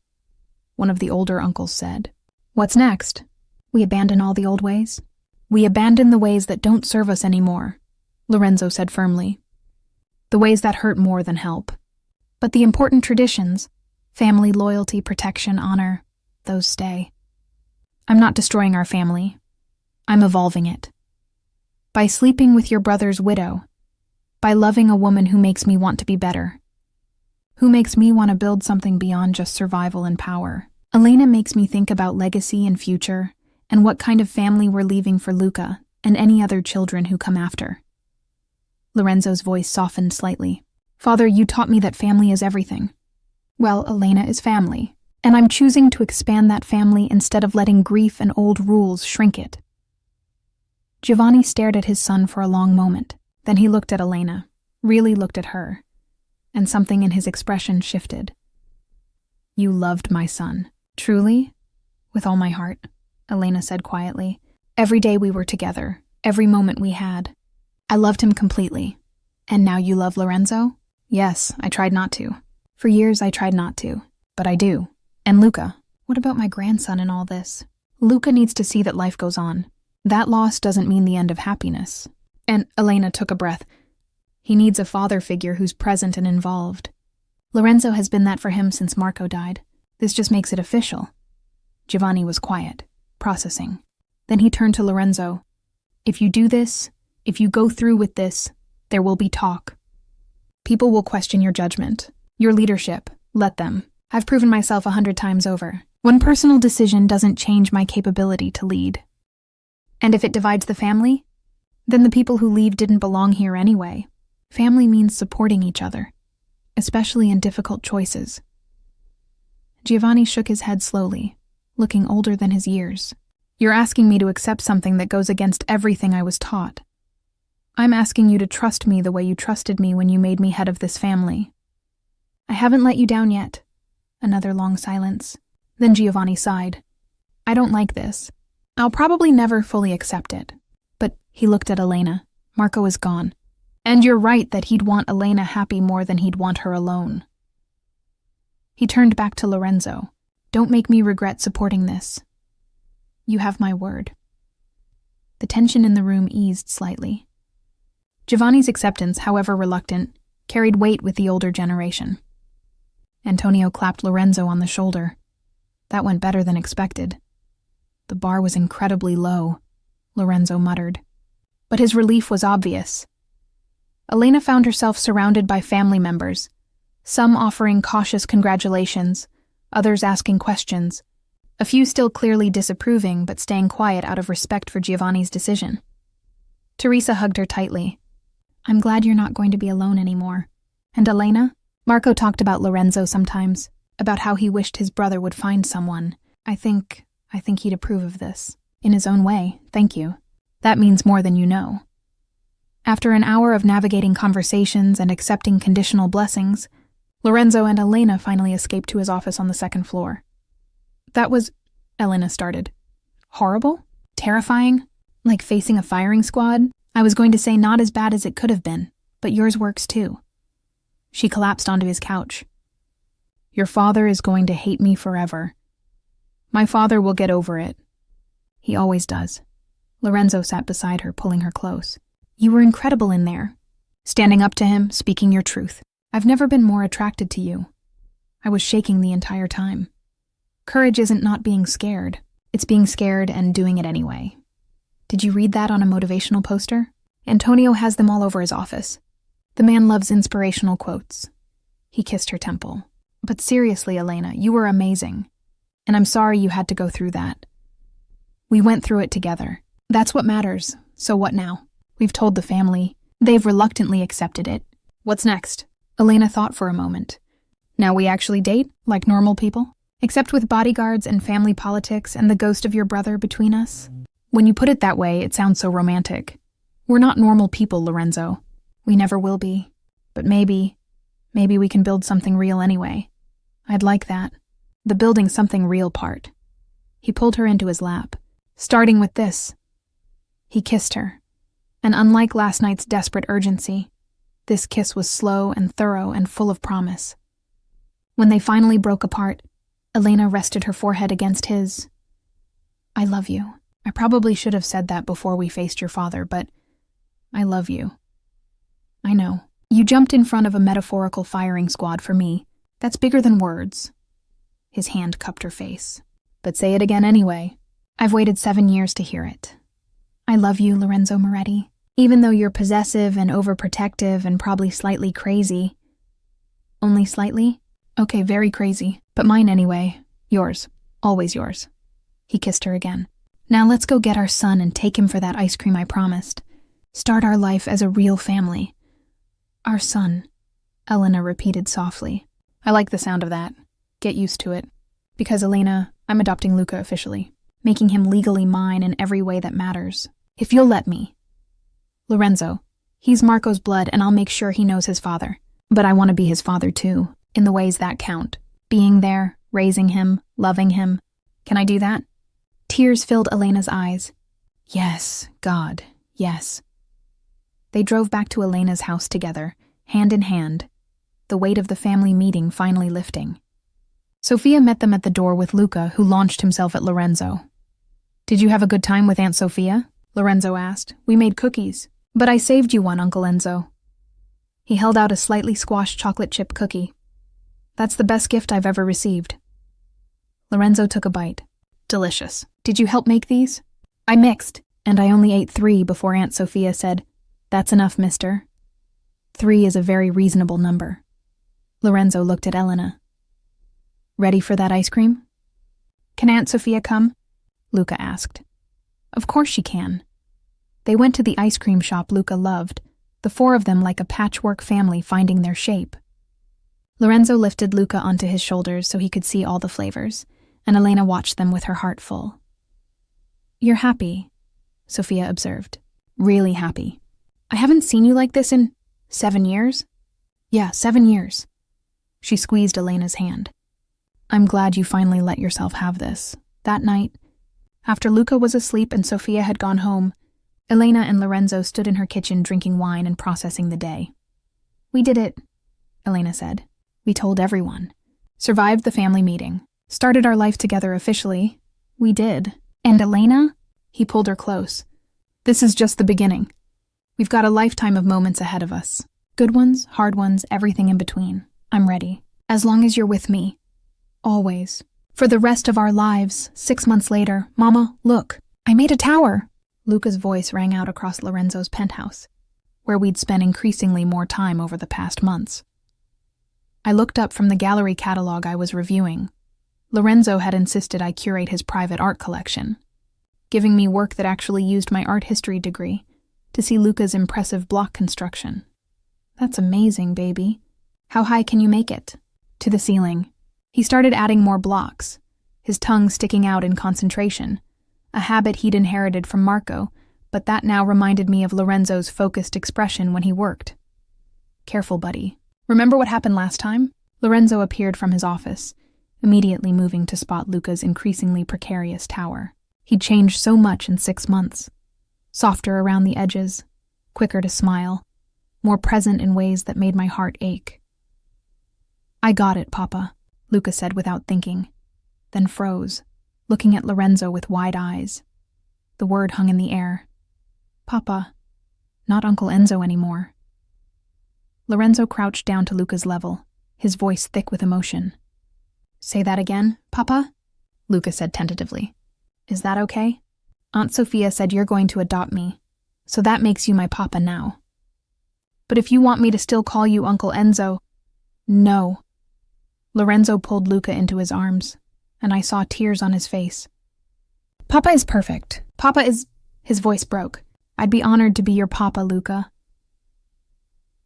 one of the older uncles said. What's next? We abandon all the old ways? We abandon the ways that don't serve us anymore. Lorenzo said firmly. The ways that hurt more than help. But the important traditions, family loyalty, protection, honor, those stay. I'm not destroying our family. I'm evolving it. By sleeping with your brother's widow. By loving a woman who makes me want to be better. Who makes me want to build something beyond just survival and power. Elena makes me think about legacy and future, and what kind of family we're leaving for Luca and any other children who come after. Lorenzo's voice softened slightly. Father, you taught me that family is everything. Well, Elena is family, and I'm choosing to expand that family instead of letting grief and old rules shrink it. Giovanni stared at his son for a long moment. Then he looked at Elena, really looked at her, and something in his expression shifted. You loved my son. Truly? With all my heart, Elena said quietly. Every day we were together, every moment we had. I loved him completely. And now you love Lorenzo? Yes, I tried not to. For years I tried not to, but I do. And Luca, what about my grandson in all this? Luca needs to see that life goes on. That loss doesn't mean the end of happiness. And Elena took a breath. He needs a father figure who's present and involved. Lorenzo has been that for him since Marco died. This just makes it official. Giovanni was quiet, processing. Then he turned to Lorenzo. If you do this, if you go through with this, there will be talk. People will question your judgment, your leadership. Let them. I've proven myself 100 times over. One personal decision doesn't change my capability to lead. And if it divides the family, then the people who leave didn't belong here anyway. Family means supporting each other, especially in difficult choices. Giovanni shook his head slowly, looking older than his years. You're asking me to accept something that goes against everything I was taught. I'm asking you to trust me the way you trusted me when you made me head of this family. I haven't let you down yet. Another long silence. Then Giovanni sighed. I don't like this. I'll probably never fully accept it. But he looked at Elena. Marco is gone. And you're right that he'd want Elena happy more than he'd want her alone. He turned back to Lorenzo. Don't make me regret supporting this. You have my word. The tension in the room eased slightly. Giovanni's acceptance, however reluctant, carried weight with the older generation. Antonio clapped Lorenzo on the shoulder. That went better than expected. The bar was incredibly low, Lorenzo muttered. But his relief was obvious. Elena found herself surrounded by family members, some offering cautious congratulations, others asking questions, a few still clearly disapproving but staying quiet out of respect for Giovanni's decision. Teresa hugged her tightly. I'm glad you're not going to be alone anymore. And Elena? Marco talked about Lorenzo sometimes, about how he wished his brother would find someone. I think he'd approve of this. In his own way, thank you. That means more than you know. After an hour of navigating conversations and accepting conditional blessings, Lorenzo and Elena finally escaped to his office on the second floor. That was, Elena started. Horrible? Terrifying? Like facing a firing squad? I was going to say not as bad as it could have been, but yours works too. She collapsed onto his couch. Your father is going to hate me forever. My father will get over it. He always does. Lorenzo sat beside her, pulling her close. You were incredible in there. Standing up to him, speaking your truth. I've never been more attracted to you. I was shaking the entire time. Courage isn't not being scared. It's being scared and doing it anyway. Did you read that on a motivational poster? Antonio has them all over his office. The man loves inspirational quotes. He kissed her temple. But seriously, Elena, you were amazing. And I'm sorry you had to go through that. We went through it together. That's what matters. So what now? We've told the family. They've reluctantly accepted it. What's next? Elena thought for a moment. Now we actually date, like normal people? Except with bodyguards and family politics and the ghost of your brother between us? When you put it that way, it sounds so romantic. We're not normal people, Lorenzo. We never will be. But maybe we can build something real anyway. I'd like that. The building something real part. He pulled her into his lap. Starting with this. He kissed her. And unlike last night's desperate urgency, this kiss was slow and thorough and full of promise. When they finally broke apart, Elena rested her forehead against his. I love you. I probably should have said that before we faced your father, but I love you. I know. You jumped in front of a metaphorical firing squad for me. That's bigger than words. His hand cupped her face. But say it again anyway. I've waited 7 years to hear it. I love you, Lorenzo Moretti. Even though you're possessive and overprotective and probably slightly crazy. Only slightly? Okay, very crazy. But mine anyway. Yours. Always yours. He kissed her again. Now let's go get our son and take him for that ice cream I promised. Start our life as a real family. Our son, Elena repeated softly. I like the sound of that. Get used to it. Because, Elena, I'm adopting Luca officially, making him legally mine in every way that matters. If you'll let me. Lorenzo, he's Marco's blood and I'll make sure he knows his father. But I want to be his father too, in the ways that count. Being there, raising him, loving him. Can I do that? Tears filled Elena's eyes. Yes, God, yes. They drove back to Elena's house together, hand in hand, the weight of the family meeting finally lifting. Sophia met them at the door with Luca, who launched himself at Lorenzo. Did you have a good time with Aunt Sophia? Lorenzo asked. We made cookies. But I saved you one, Uncle Enzo. He held out a slightly squashed chocolate chip cookie. That's the best gift I've ever received. Lorenzo took a bite. Delicious. Did you help make these? I mixed, and I only ate 3 before Aunt Sophia said, That's enough, mister. 3 is a very reasonable number. Lorenzo looked at Elena. Ready for that ice cream? Can Aunt Sophia come? Luca asked. Of course she can. They went to the ice cream shop Luca loved, the 4 of them like a patchwork family finding their shape. Lorenzo lifted Luca onto his shoulders so he could see all the flavors, and Elena watched them with her heart full. You're happy, Sophia observed. Really happy. I haven't seen you like this in 7 years? Yeah, 7 years. She squeezed Elena's hand. I'm glad you finally let yourself have this. That night, after Luca was asleep and Sophia had gone home, Elena and Lorenzo stood in her kitchen drinking wine and processing the day. We did it, Elena said. We told everyone. Survived the family meeting. Started our life together officially. We did. And Elena? He pulled her close. This is just the beginning. We've got a lifetime of moments ahead of us. Good ones, hard ones, everything in between. I'm ready. As long as you're with me. Always. For the rest of our lives, 6 months later, Mama, look, I made a tower. Luca's voice rang out across Lorenzo's penthouse, where we'd spent increasingly more time over the past months. I looked up from the gallery catalog I was reviewing. Lorenzo had insisted I curate his private art collection, giving me work that actually used my art history degree to see Luca's impressive block construction. That's amazing, baby. How high can you make it? To the ceiling. He started adding more blocks, his tongue sticking out in concentration, a habit he'd inherited from Marco, but that now reminded me of Lorenzo's focused expression when he worked. Careful, buddy. Remember what happened last time? Lorenzo appeared from his office, immediately moving to spot Luca's increasingly precarious tower. He'd changed so much in 6 months. Softer around the edges, quicker to smile, more present in ways that made my heart ache. I got it, Papa, Luca said without thinking, then froze, looking at Lorenzo with wide eyes. The word hung in the air. Papa, not Uncle Enzo anymore. Lorenzo crouched down to Luca's level, his voice thick with emotion. Say that again, Papa? Luca said tentatively. Is that okay? Aunt Sophia said you're going to adopt me, so that makes you my papa now. But if you want me to still call you Uncle Enzo, no. Lorenzo pulled Luca into his arms, and I saw tears on his face. Papa is perfect. Papa is... His voice broke. I'd be honored to be your papa, Luca.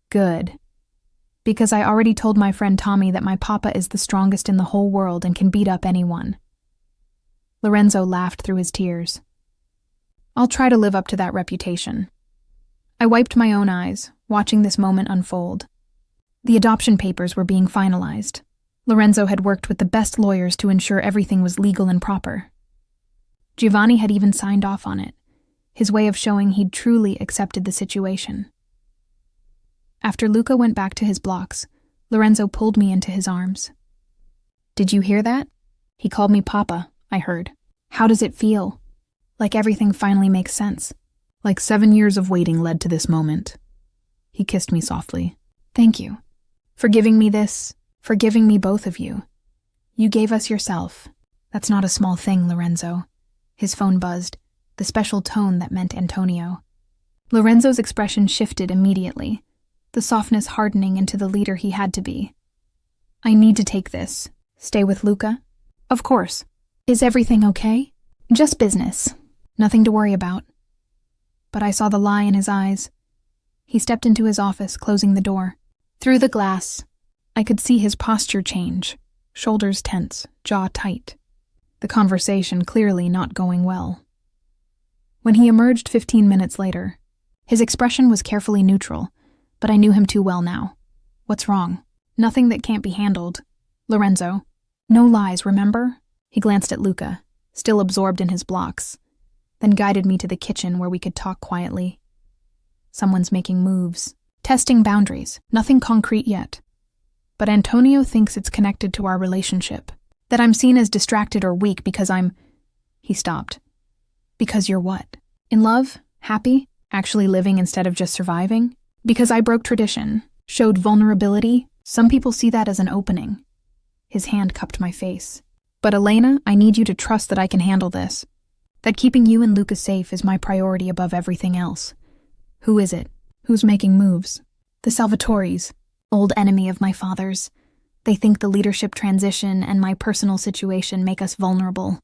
Good. Because I already told my friend Tommy that my papa is the strongest in the whole world and can beat up anyone. Lorenzo laughed through his tears. I'll try to live up to that reputation. I wiped my own eyes, watching this moment unfold. The adoption papers were being finalized. Lorenzo had worked with the best lawyers to ensure everything was legal and proper. Giovanni had even signed off on it, his way of showing he'd truly accepted the situation. After Luca went back to his blocks, Lorenzo pulled me into his arms. Did you hear that? He called me Papa, I heard. How does it feel? Like everything finally makes sense. Like 7 years of waiting led to this moment. He kissed me softly. Thank you. For giving me this, for giving me both of you. You gave us yourself. That's not a small thing, Lorenzo. His phone buzzed, the special tone that meant Antonio. Lorenzo's expression shifted immediately, the softness hardening into the leader he had to be. I need to take this. Stay with Luca? Of course. Is everything okay? Just business. Nothing to worry about. But I saw the lie in his eyes. He stepped into his office, closing the door. Through the glass, I could see his posture change, shoulders tense, jaw tight. The conversation clearly not going well. When he emerged 15 minutes later, his expression was carefully neutral, but I knew him too well now. What's wrong? Nothing that can't be handled. Lorenzo. No lies, remember? He glanced at Luca, still absorbed in his blocks, then guided me to the kitchen where we could talk quietly. Someone's making moves, testing boundaries, nothing concrete yet. But Antonio thinks it's connected to our relationship, that I'm seen as distracted or weak because I'm... He stopped. Because you're what? In love? Happy? Actually living instead of just surviving? Because I broke tradition, showed vulnerability? Some people see that as an opening. His hand cupped my face. But Elena, I need you to trust that I can handle this. That keeping you and Luca safe is my priority above everything else. Who is it? Who's making moves? The Salvatoris, old enemy of my father's. They think the leadership transition and my personal situation make us vulnerable.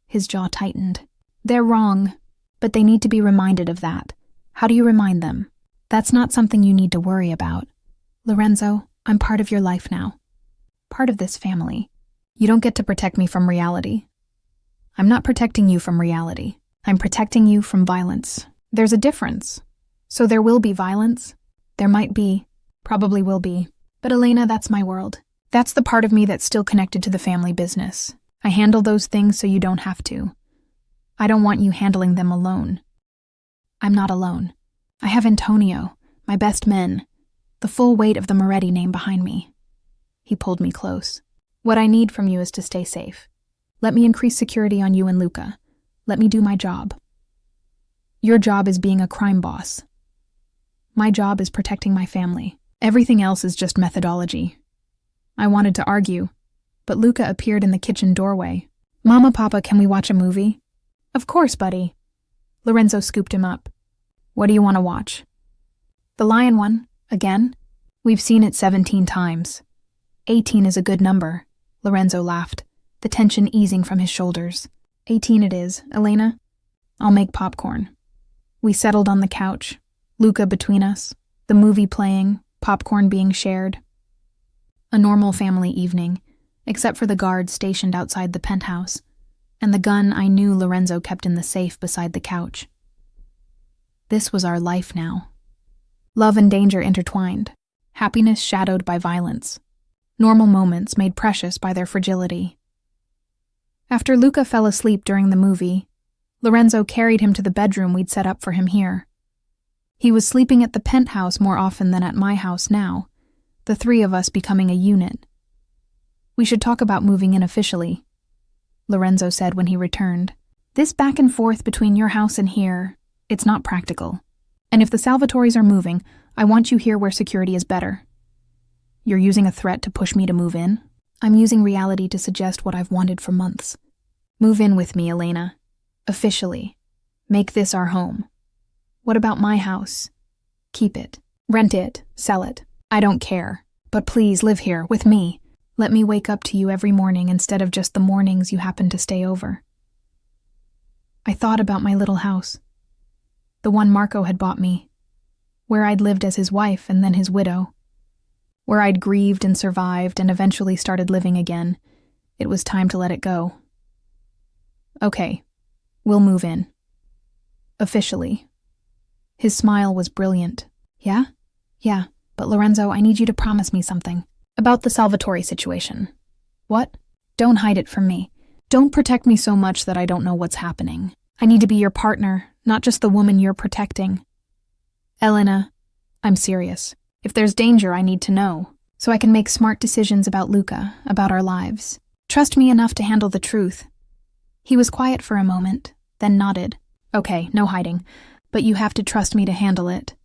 His jaw tightened. They're wrong, but they need to be reminded of that. How do you remind them? That's not something you need to worry about. Lorenzo, I'm part of your life now. Part of this family. You don't get to protect me from reality. I'm not protecting you from reality. I'm protecting you from violence. There's a difference. So there will be violence. There might be. Probably will be. But Elena, that's my world. That's the part of me that's still connected to the family business. I handle those things so you don't have to. I don't want you handling them alone. I'm not alone. I have Antonio, my best men, the full weight of the Moretti name behind me. He pulled me close. What I need from you is to stay safe. Let me increase security on you and Luca. Let me do my job. Your job is being a crime boss. My job is protecting my family. Everything else is just methodology. I wanted to argue, but Luca appeared in the kitchen doorway. Mama, Papa, can we watch a movie? Of course, buddy. Lorenzo scooped him up. What do you want to watch? The Lion one, again? We've seen it 17 times. 18 is a good number. Lorenzo laughed, the tension easing from his shoulders. 18 it is, Elena. I'll make popcorn. We settled on the couch, Luca between us, the movie playing, popcorn being shared. A normal family evening, except for the guards stationed outside the penthouse, and the gun I knew Lorenzo kept in the safe beside the couch. This was our life now. Love and danger intertwined, happiness shadowed by violence. Normal moments made precious by their fragility. After Luca fell asleep during the movie, Lorenzo carried him to the bedroom we'd set up for him here. He was sleeping at the penthouse more often than at my house now, the three of us becoming a unit. We should talk about moving in officially, Lorenzo said when he returned. This back and forth between your house and here, it's not practical. And if the Salvatoris are moving, I want you here where security is better. You're using a threat to push me to move in? I'm using reality to suggest what I've wanted for months. Move in with me, Elena. Officially. Make this our home. What about my house? Keep it. Rent it. Sell it. I don't care. But please live here with me. Let me wake up to you every morning instead of just the mornings you happen to stay over. I thought about my little house. The one Marco had bought me. Where I'd lived as his wife and then his widow. Where I'd grieved and survived and eventually started living again. It was time to let it go. Okay, we'll move in. Officially. His smile was brilliant. Yeah? Yeah, but Lorenzo, I need you to promise me something. About the Salvatori situation. What? Don't hide it from me. Don't protect me so much that I don't know what's happening. I need to be your partner, not just the woman you're protecting. Elena, I'm serious. If there's danger, I need to know, so I can make smart decisions about Luca, about our lives. Trust me enough to handle the truth. He was quiet for a moment, then nodded. Okay, no hiding, but you have to trust me to handle it.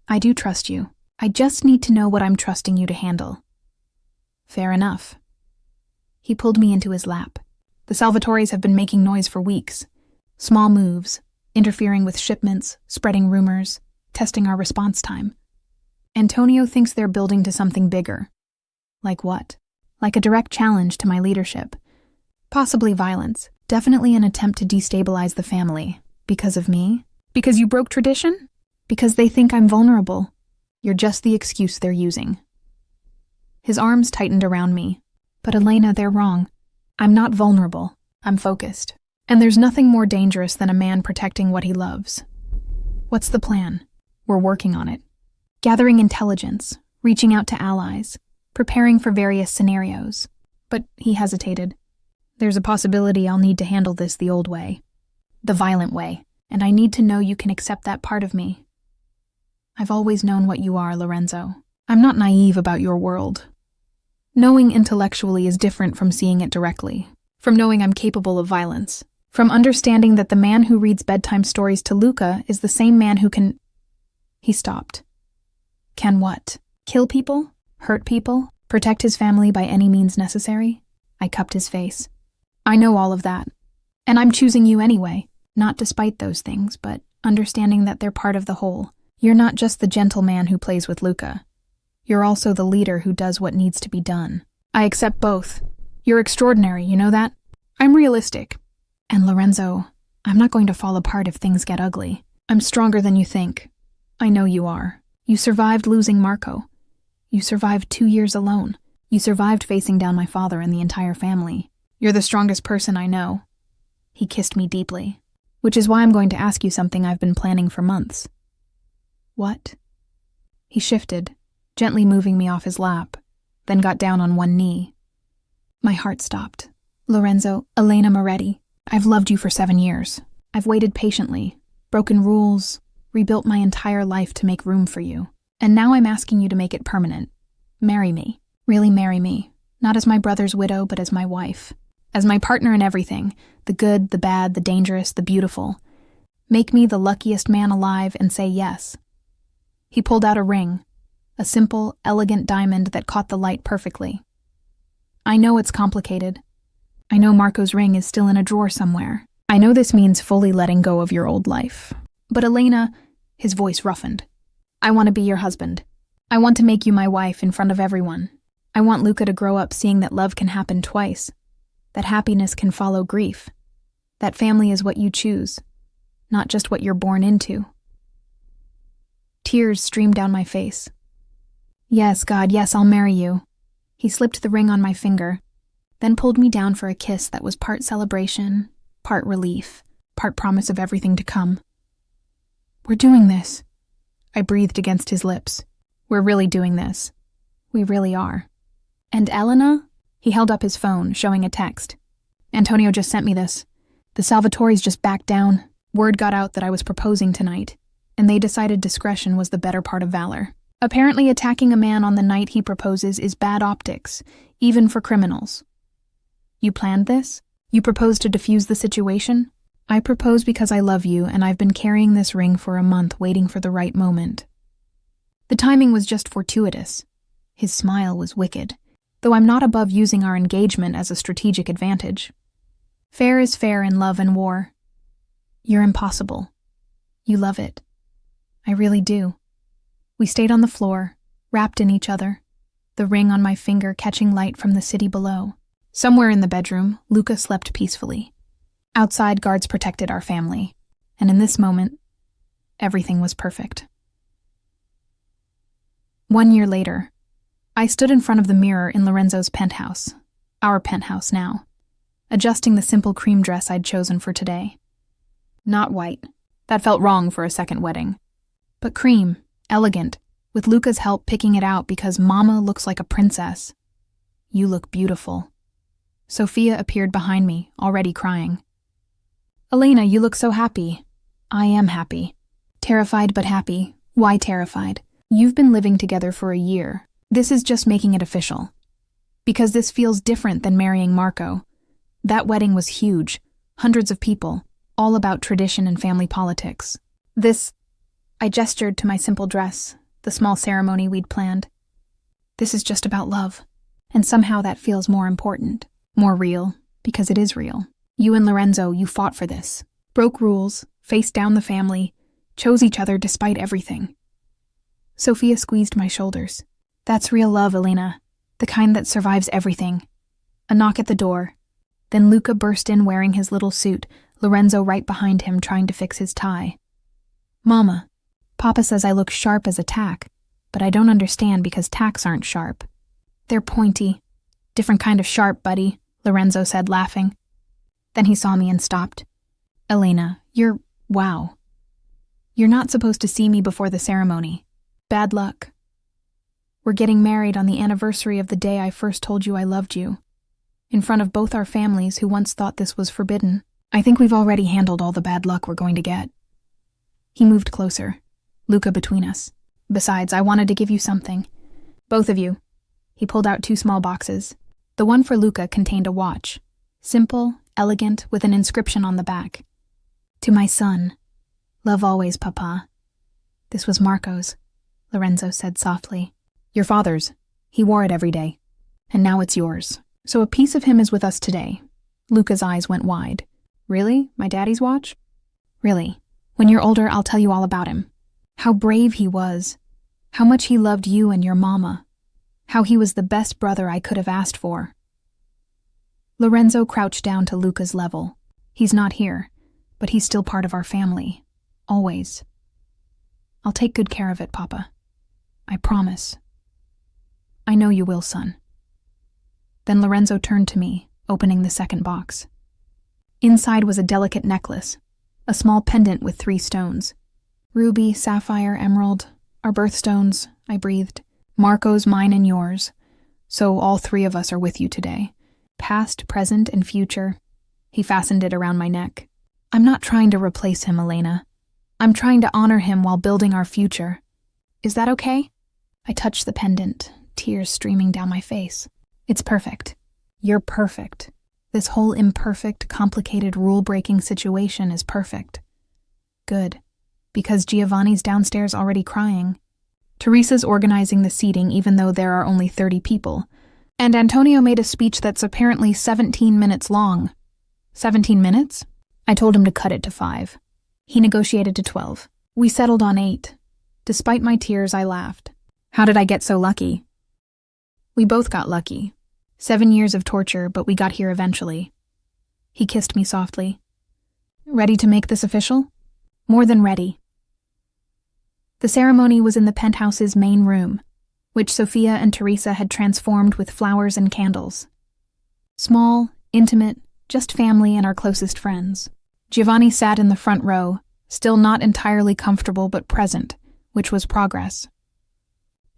I do trust you. I just need to know what I'm trusting you to handle. Fair enough. He pulled me into his lap. The Salvatores have been making noise for weeks. Small moves, interfering with shipments, spreading rumors, testing our response time. Antonio thinks they're building to something bigger. Like what? Like a direct challenge to my leadership. Possibly violence. Definitely an attempt to destabilize the family. Because of me? Because you broke tradition? Because they think I'm vulnerable. You're just the excuse they're using. His arms tightened around me. But Elena, they're wrong. I'm not vulnerable. I'm focused. And there's nothing more dangerous than a man protecting what he loves. What's the plan? We're working on it. Gathering intelligence, reaching out to allies, preparing for various scenarios. But he hesitated. There's a possibility I'll need to handle this the old way. The violent way. And I need to know you can accept that part of me. I've always known what you are, Lorenzo. I'm not naive about your world. Knowing intellectually is different from seeing it directly, from knowing I'm capable of violence, from understanding that the man who reads bedtime stories to Luca is the same man who can... He stopped. Can what? Kill people? Hurt people? Protect his family by any means necessary? I cupped his face. I know all of that. And I'm choosing you anyway, not despite those things, but understanding that they're part of the whole. You're not just the gentleman who plays with Luca. You're also the leader who does what needs to be done. I accept both. You're extraordinary, you know that? I'm realistic. And Lorenzo, I'm not going to fall apart if things get ugly. I'm stronger than you think. I know you are. You survived losing Marco. You survived 2 years alone. You survived facing down my father and the entire family. You're the strongest person I know. He kissed me deeply, which is why I'm going to ask you something I've been planning for months. What? He shifted, gently moving me off his lap, then got down on one knee. My heart stopped. Lorenzo, Elena Moretti, I've loved you for 7 years. I've waited patiently, broken rules, rebuilt my entire life to make room for you. And now I'm asking you to make it permanent. Marry me. Really marry me. Not as my brother's widow, but as my wife. As my partner in everything. The good, the bad, the dangerous, the beautiful. Make me the luckiest man alive and say yes. He pulled out a ring. A simple, elegant diamond that caught the light perfectly. I know it's complicated. I know Marco's ring is still in a drawer somewhere. I know this means fully letting go of your old life. But Elena, his voice roughened. I want to be your husband. I want to make you my wife in front of everyone. I want Luca to grow up seeing that love can happen twice. That happiness can follow grief. That family is what you choose, not just what you're born into. Tears streamed down my face. Yes, God, yes, I'll marry you. He slipped the ring on my finger, then pulled me down for a kiss that was part celebration, part relief, part promise of everything to come. We're doing this. I breathed against his lips. We're really doing this. We really are. And Elena? He held up his phone, showing a text. Antonio just sent me this. The Salvatores just backed down. Word got out that I was proposing tonight, and they decided discretion was the better part of valor. Apparently attacking a man on the night he proposes is bad optics, even for criminals. You planned this? You proposed to defuse the situation? I propose because I love you, and I've been carrying this ring for a month waiting for the right moment. The timing was just fortuitous. His smile was wicked, though I'm not above using our engagement as a strategic advantage. Fair is fair in love and war. You're impossible. You love it. I really do. We stayed on the floor, wrapped in each other, the ring on my finger catching light from the city below. Somewhere in the bedroom, Luca slept peacefully. Outside, guards protected our family, and in this moment, everything was perfect. 1 year later, I stood in front of the mirror in Lorenzo's penthouse, our penthouse now, adjusting the simple cream dress I'd chosen for today. Not white. That felt wrong for a second wedding. But cream, elegant, with Luca's help picking it out because Mama looks like a princess. You look beautiful. Sophia appeared behind me, already crying. Elena, you look so happy. I am happy. Terrified but happy. Why terrified? You've been living together for a year. This is just making it official. Because this feels different than marrying Marco. That wedding was huge. Hundreds of people. All about tradition and family politics. This I gestured to my simple dress, the small ceremony we'd planned. This is just about love. And somehow that feels more important, more real, because it is real. You and Lorenzo, you fought for this. Broke rules, faced down the family, chose each other despite everything. Sophia squeezed my shoulders. That's real love, Elena. The kind that survives everything. A knock at the door. Then Luca burst in wearing his little suit, Lorenzo right behind him trying to fix his tie. Mama, Papa says I look sharp as a tack, but I don't understand because tacks aren't sharp. They're pointy. Different kind of sharp, buddy, Lorenzo said, laughing. Then he saw me and stopped. Elena, wow. You're not supposed to see me before the ceremony. Bad luck. We're getting married on the anniversary of the day I first told you I loved you. In front of both our families who once thought this was forbidden. I think we've already handled all the bad luck we're going to get. He moved closer, Luca between us. Besides, I wanted to give you something. Both of you. He pulled out 2 small boxes. The one for Luca contained a watch. Simple, elegant, with an inscription on the back. To my son. Love always, Papa. This was Marco's, Lorenzo said softly. Your father's. He wore it every day. And now it's yours. So a piece of him is with us today. Luca's eyes went wide. Really? My daddy's watch? Really. When you're older, I'll tell you all about him. How brave he was. How much he loved you and your mama. How he was the best brother I could have asked for. Lorenzo crouched down to Luca's level. He's not here, but he's still part of our family. Always. I'll take good care of it, Papa. I promise. I know you will, son. Then Lorenzo turned to me, opening the second box. Inside was a delicate necklace, a small pendant with 3 stones. Ruby, sapphire, emerald, our birthstones, I breathed. Marco's, mine, and yours. So all 3 of us are with you today. Past, present, and future. He fastened it around my neck. I'm not trying to replace him, Elena. I'm trying to honor him while building our future. Is that okay? I touched the pendant, tears streaming down my face. It's perfect. You're perfect. This whole imperfect, complicated, rule-breaking situation is perfect. Good. Because Giovanni's downstairs already crying. Teresa's organizing the seating even though there are only 30 people. And Antonio made a speech that's apparently 17 minutes long. 17 minutes? I told him to cut it to 5. He negotiated to 12. We settled on 8. Despite my tears, I laughed. How did I get so lucky? We both got lucky. 7 years of torture, but we got here eventually. He kissed me softly. Ready to make this official? More than ready. The ceremony was in the penthouse's main room, which Sophia and Teresa had transformed with flowers and candles. Small, intimate, just family and our closest friends. Giovanni sat in the front row, still not entirely comfortable but present, which was progress.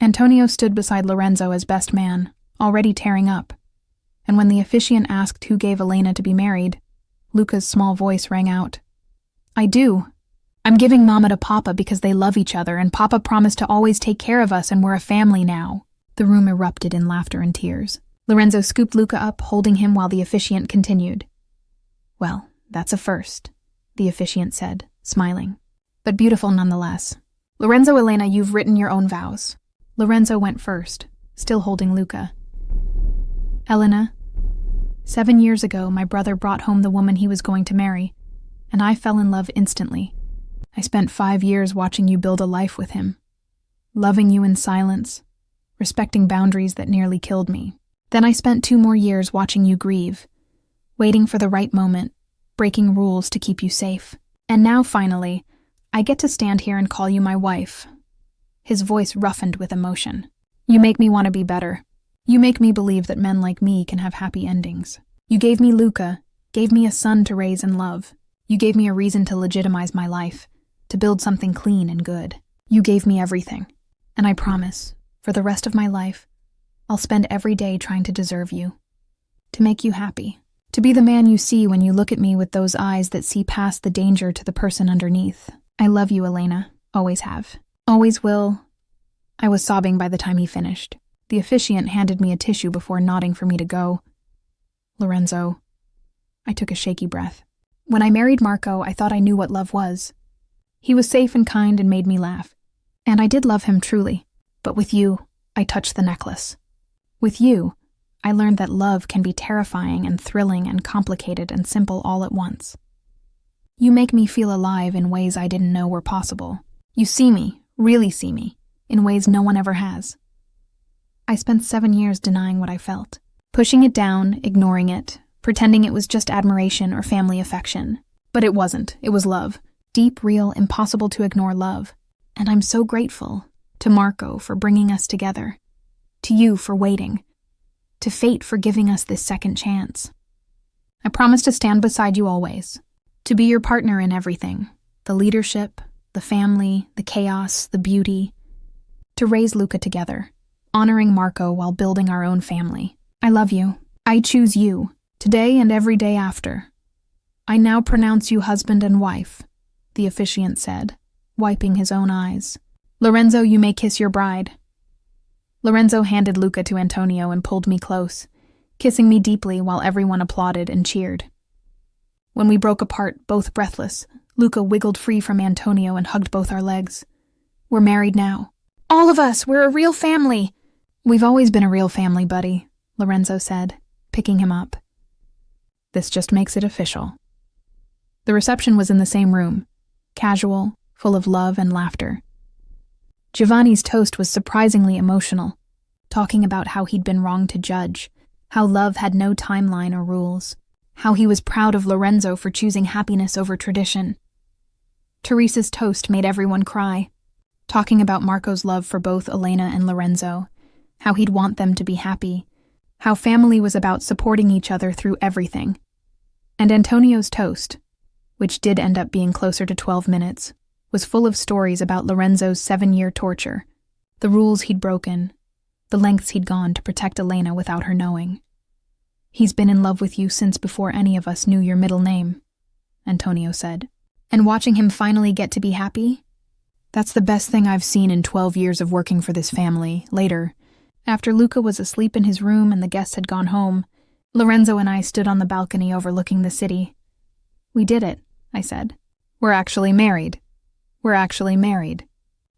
Antonio stood beside Lorenzo as best man, already tearing up, and when the officiant asked who gave Elena to be married, Luca's small voice rang out. I do. I'm giving Mama to Papa because they love each other and Papa promised to always take care of us and we're a family now. The room erupted in laughter and tears. Lorenzo scooped Luca up, holding him while the officiant continued. Well, that's a first, the officiant said, smiling. But beautiful nonetheless. Lorenzo, Elena, you've written your own vows. Lorenzo went first, still holding Luca. Elena, 7 years ago, my brother brought home the woman he was going to marry, and I fell in love instantly. I spent 5 years watching you build a life with him, loving you in silence, respecting boundaries that nearly killed me. Then I spent 2 more years watching you grieve, waiting for the right moment, breaking rules to keep you safe. And now, finally, I get to stand here and call you my wife. His voice roughened with emotion. You make me want to be better. You make me believe that men like me can have happy endings. You gave me Luca, gave me a son to raise and love. You gave me a reason to legitimize my life, to build something clean and good. You gave me everything. And I promise, for the rest of my life, I'll spend every day trying to deserve you. To make you happy. To be the man you see when you look at me with those eyes that see past the danger to the person underneath. I love you, Elena. Always have. Always will. I was sobbing by the time he finished. The officiant handed me a tissue before nodding for me to go. Lorenzo. I took a shaky breath. When I married Marco, I thought I knew what love was. He was safe and kind and made me laugh. And I did love him truly. But with you, I touched the necklace. With you, I learned that love can be terrifying and thrilling and complicated and simple all at once. You make me feel alive in ways I didn't know were possible. You see me, really see me, in ways no one ever has. I spent 7 years denying what I felt, pushing it down, ignoring it, pretending it was just admiration or family affection. But it wasn't. It was love. Deep, real, impossible to ignore love. And I'm so grateful to Marco for bringing us together, to you for waiting, to fate for giving us this second chance. I promise to stand beside you always, to be your partner in everything, the leadership, the family, the chaos, the beauty, to raise Luca together, honoring Marco while building our own family. I love you. I choose you, today and every day after. I now pronounce you husband and wife, the officiant said, wiping his own eyes. Lorenzo, you may kiss your bride. Lorenzo handed Luca to Antonio and pulled me close, kissing me deeply while everyone applauded and cheered. When we broke apart, both breathless, Luca wiggled free from Antonio and hugged both our legs. We're married now. All of us, we're a real family. We've always been a real family, buddy, Lorenzo said, picking him up. This just makes it official. The reception was in the same room, casual, full of love and laughter. Giovanni's toast was surprisingly emotional, talking about how he'd been wrong to judge, how love had no timeline or rules, how he was proud of Lorenzo for choosing happiness over tradition. Teresa's toast made everyone cry, talking about Marco's love for both Elena and Lorenzo, how he'd want them to be happy, how family was about supporting each other through everything. And Antonio's toast, which did end up being closer to 12 minutes, was full of stories about Lorenzo's 7-year torture, the rules he'd broken, the lengths he'd gone to protect Elena without her knowing. He's been in love with you since before any of us knew your middle name, Antonio said. And watching him finally get to be happy? That's the best thing I've seen in 12 years of working for this family. Later, after Luca was asleep in his room and the guests had gone home, Lorenzo and I stood on the balcony overlooking the city. We did it, I said. We're actually married. We're actually married.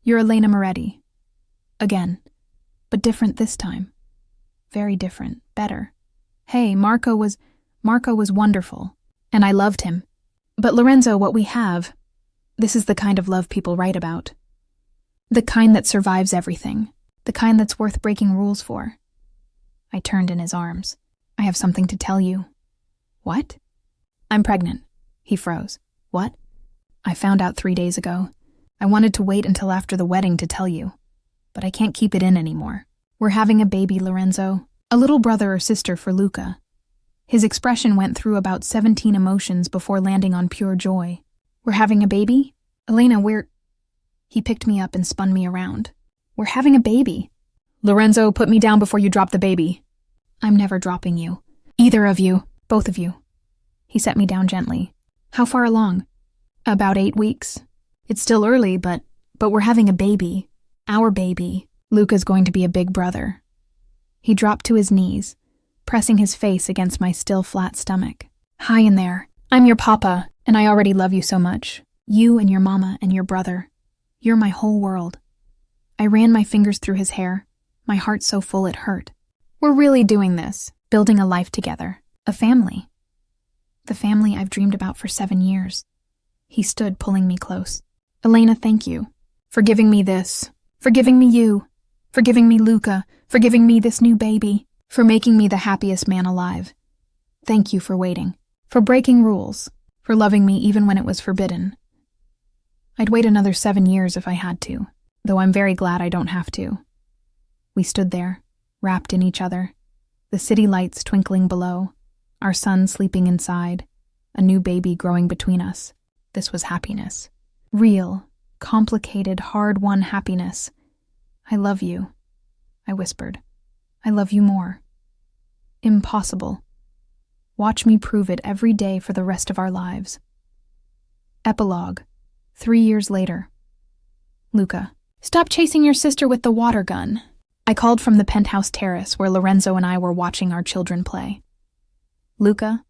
You're Elena Moretti. Again. But different this time. Very different. Better. Hey, Marco was wonderful. And I loved him. But Lorenzo, what we have, this is the kind of love people write about. The kind that survives everything. The kind that's worth breaking rules for. I turned in his arms. I have something to tell you. What? I'm pregnant. He froze. What? I found out 3 days ago. I wanted to wait until after the wedding to tell you. But I can't keep it in anymore. We're having a baby, Lorenzo. A little brother or sister for Luca. His expression went through about 17 emotions before landing on pure joy. We're having a baby? Elena, He picked me up and spun me around. We're having a baby. Lorenzo, put me down before you drop the baby. I'm never dropping you. Either of you. Both of you. He set me down gently. How far along? About 8 weeks. It's still early, but we're having a baby. Our baby. Luca's going to be a big brother. He dropped to his knees, pressing his face against my still flat stomach. Hi in there. I'm your papa, and I already love you so much. You and your mama and your brother. You're my whole world. I ran my fingers through his hair, my heart so full it hurt. We're really doing this, building a life together, a family. The family I've dreamed about for 7 years. He stood, pulling me close. Elena, thank you. For giving me this. For giving me you. For giving me Luca. For giving me this new baby. For making me the happiest man alive. Thank you for waiting. For breaking rules. For loving me even when it was forbidden. I'd wait another 7 years if I had to, though I'm very glad I don't have to. We stood there, wrapped in each other, the city lights twinkling below, our son sleeping inside, a new baby growing between us. This was happiness. Real, complicated, hard-won happiness. I love you, I whispered. I love you more. Impossible. Watch me prove it every day for the rest of our lives. Epilogue. 3 years later. Luca. Stop chasing your sister with the water gun. I called from the penthouse terrace where Lorenzo and I were watching our children play. Luca,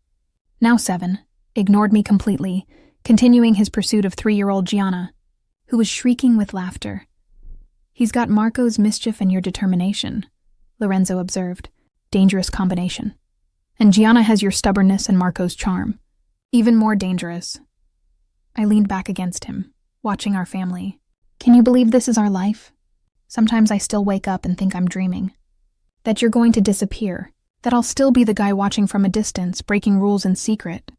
now 7, ignored me completely, continuing his pursuit of 3-year-old Gianna, who was shrieking with laughter. "He's got Marco's mischief and your determination," Lorenzo observed. "Dangerous combination. And Gianna has your stubbornness and Marco's charm. Even more dangerous." I leaned back against him, watching our family. "Can you believe this is our life? Sometimes I still wake up and think I'm dreaming. That you're going to disappear. That I'll still be the guy watching from a distance, breaking rules in secret.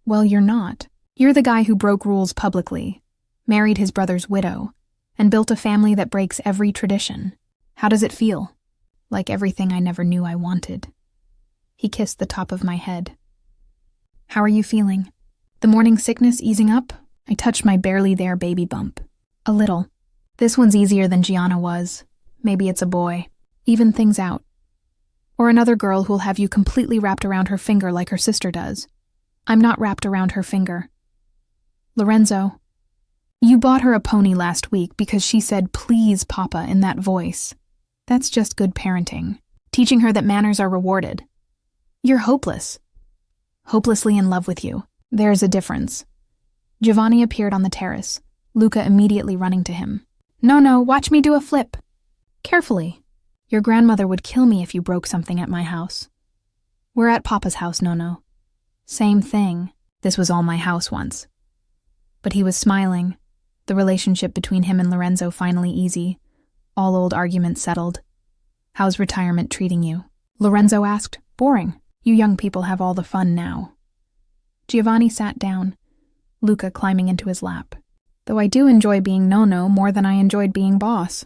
Well, you're not. You're the guy who broke rules publicly, married his brother's widow, and built a family that breaks every tradition. How does it feel?" "Like everything I never knew I wanted." He kissed the top of my head. "How are you feeling? The morning sickness easing up?" I touched my barely there baby bump. "A little. This one's easier than Gianna was. Maybe it's a boy. Even things out. Or another girl who'll have you completely wrapped around her finger like her sister does." "I'm not wrapped around her finger." "Lorenzo, you bought her a pony last week because she said, 'Please, Papa,' in that voice. That's just good parenting, teaching her that manners are rewarded. You're hopeless. Hopelessly in love with you. There's a difference." Giovanni appeared on the terrace, Luca immediately running to him. No, watch me do a flip." "Carefully. Your grandmother would kill me if you broke something at my house." "We're at Papa's house, No. "Same thing. This was all my house once." But he was smiling, the relationship between him and Lorenzo finally easy, all old arguments settled. "How's retirement treating you?" Lorenzo asked. "Boring. You young people have all the fun now." Giovanni sat down, Luca climbing into his lap. "Though I do enjoy being No more than I enjoyed being boss."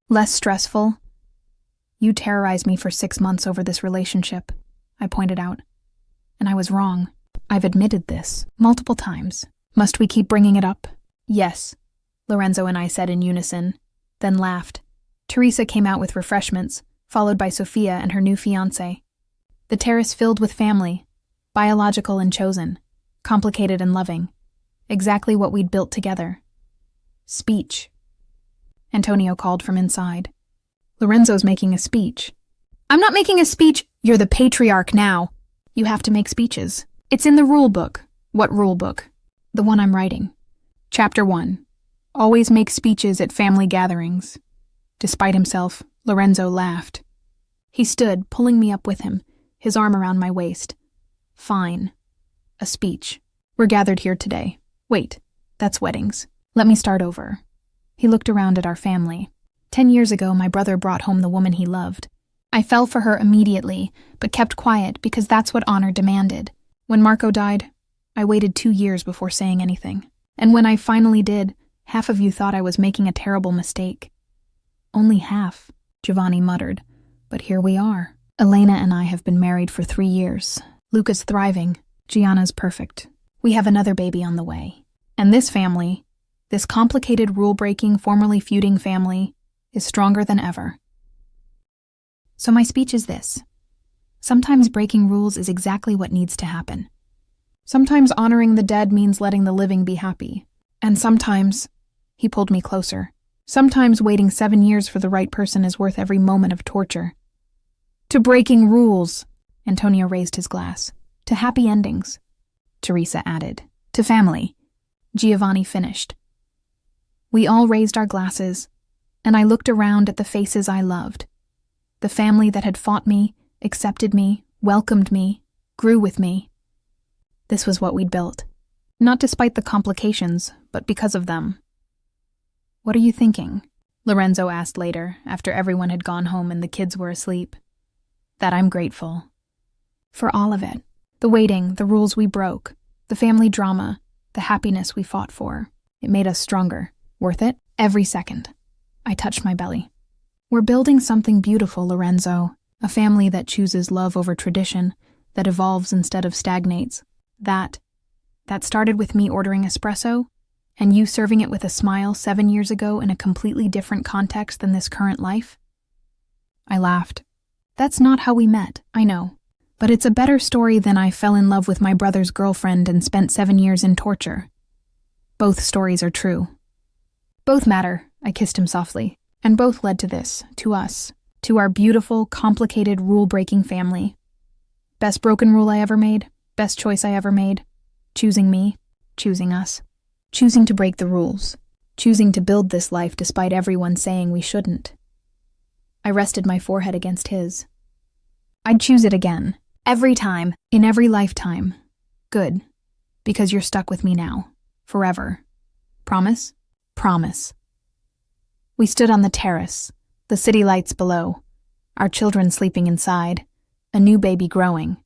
"Less stressful?" "You terrorized me for 6 months over this relationship," I pointed out. "And I was wrong. I've admitted this multiple times. Must we keep bringing it up?" "Yes," Lorenzo and I said in unison, then laughed. Teresa came out with refreshments, followed by Sophia and her new fiancé. The terrace filled with family, biological and chosen, complicated and loving, exactly what we'd built together. "Speech," Antonio called from inside. "Lorenzo's making a speech." "I'm not making a speech. You're the patriarch now. You have to make speeches. It's in the rule book." "What rule book?" "The one I'm writing. Chapter 1. Always make speeches at family gatherings." Despite himself, Lorenzo laughed. He stood, pulling me up with him, his arm around my waist. "Fine. A speech. We're gathered here today. Wait, that's weddings. Let me start over." He looked around at our family. 10 years ago, my brother brought home the woman he loved. I fell for her immediately, but kept quiet because that's what honor demanded. When Marco died, I waited 2 years before saying anything. And when I finally did, half of you thought I was making a terrible mistake. "Only half," Giovanni muttered. "But here we are. Elena and I have been married for 3 years. Luca's thriving. Gianna's perfect. We have another baby on the way. And this family, this complicated rule-breaking, formerly feuding family, is stronger than ever." So my speech is this. Sometimes breaking rules is exactly what needs to happen. Sometimes honoring the dead means letting the living be happy. And sometimes, he pulled me closer, sometimes waiting 7 years for the right person is worth every moment of torture. "To breaking rules," Antonio raised his glass. "To happy endings," Teresa added. "To family," Giovanni finished. We all raised our glasses, and I looked around at the faces I loved. The family that had fought me, accepted me, welcomed me, grew with me. This was what we'd built. Not despite the complications, but because of them. "What are you thinking?" Lorenzo asked later, after everyone had gone home and the kids were asleep. "That I'm grateful. For all of it. The waiting, the rules we broke, the family drama, the happiness we fought for. It made us stronger. Worth it? Every second." I touched my belly. "We're building something beautiful, Lorenzo. A family that chooses love over tradition, that evolves instead of stagnates. That started with me ordering espresso, and you serving it with a smile 7 years ago in a completely different context than this current life." I laughed. "That's not how we met, I know. But it's a better story than I fell in love with my brother's girlfriend and spent 7 years in torture. Both stories are true. Both matter," I kissed him softly. "And both led to this, to us, to our beautiful, complicated, rule-breaking family. Best broken rule I ever made, best choice I ever made. Choosing me, choosing us, choosing to break the rules. choosing to build this life despite everyone saying we shouldn't. I rested my forehead against his. I'd choose it again. Every time. In every lifetime. Good. Because you're stuck with me now. Forever. Promise? Promise. We stood on the terrace, the city lights below, our children sleeping inside, a new baby growing.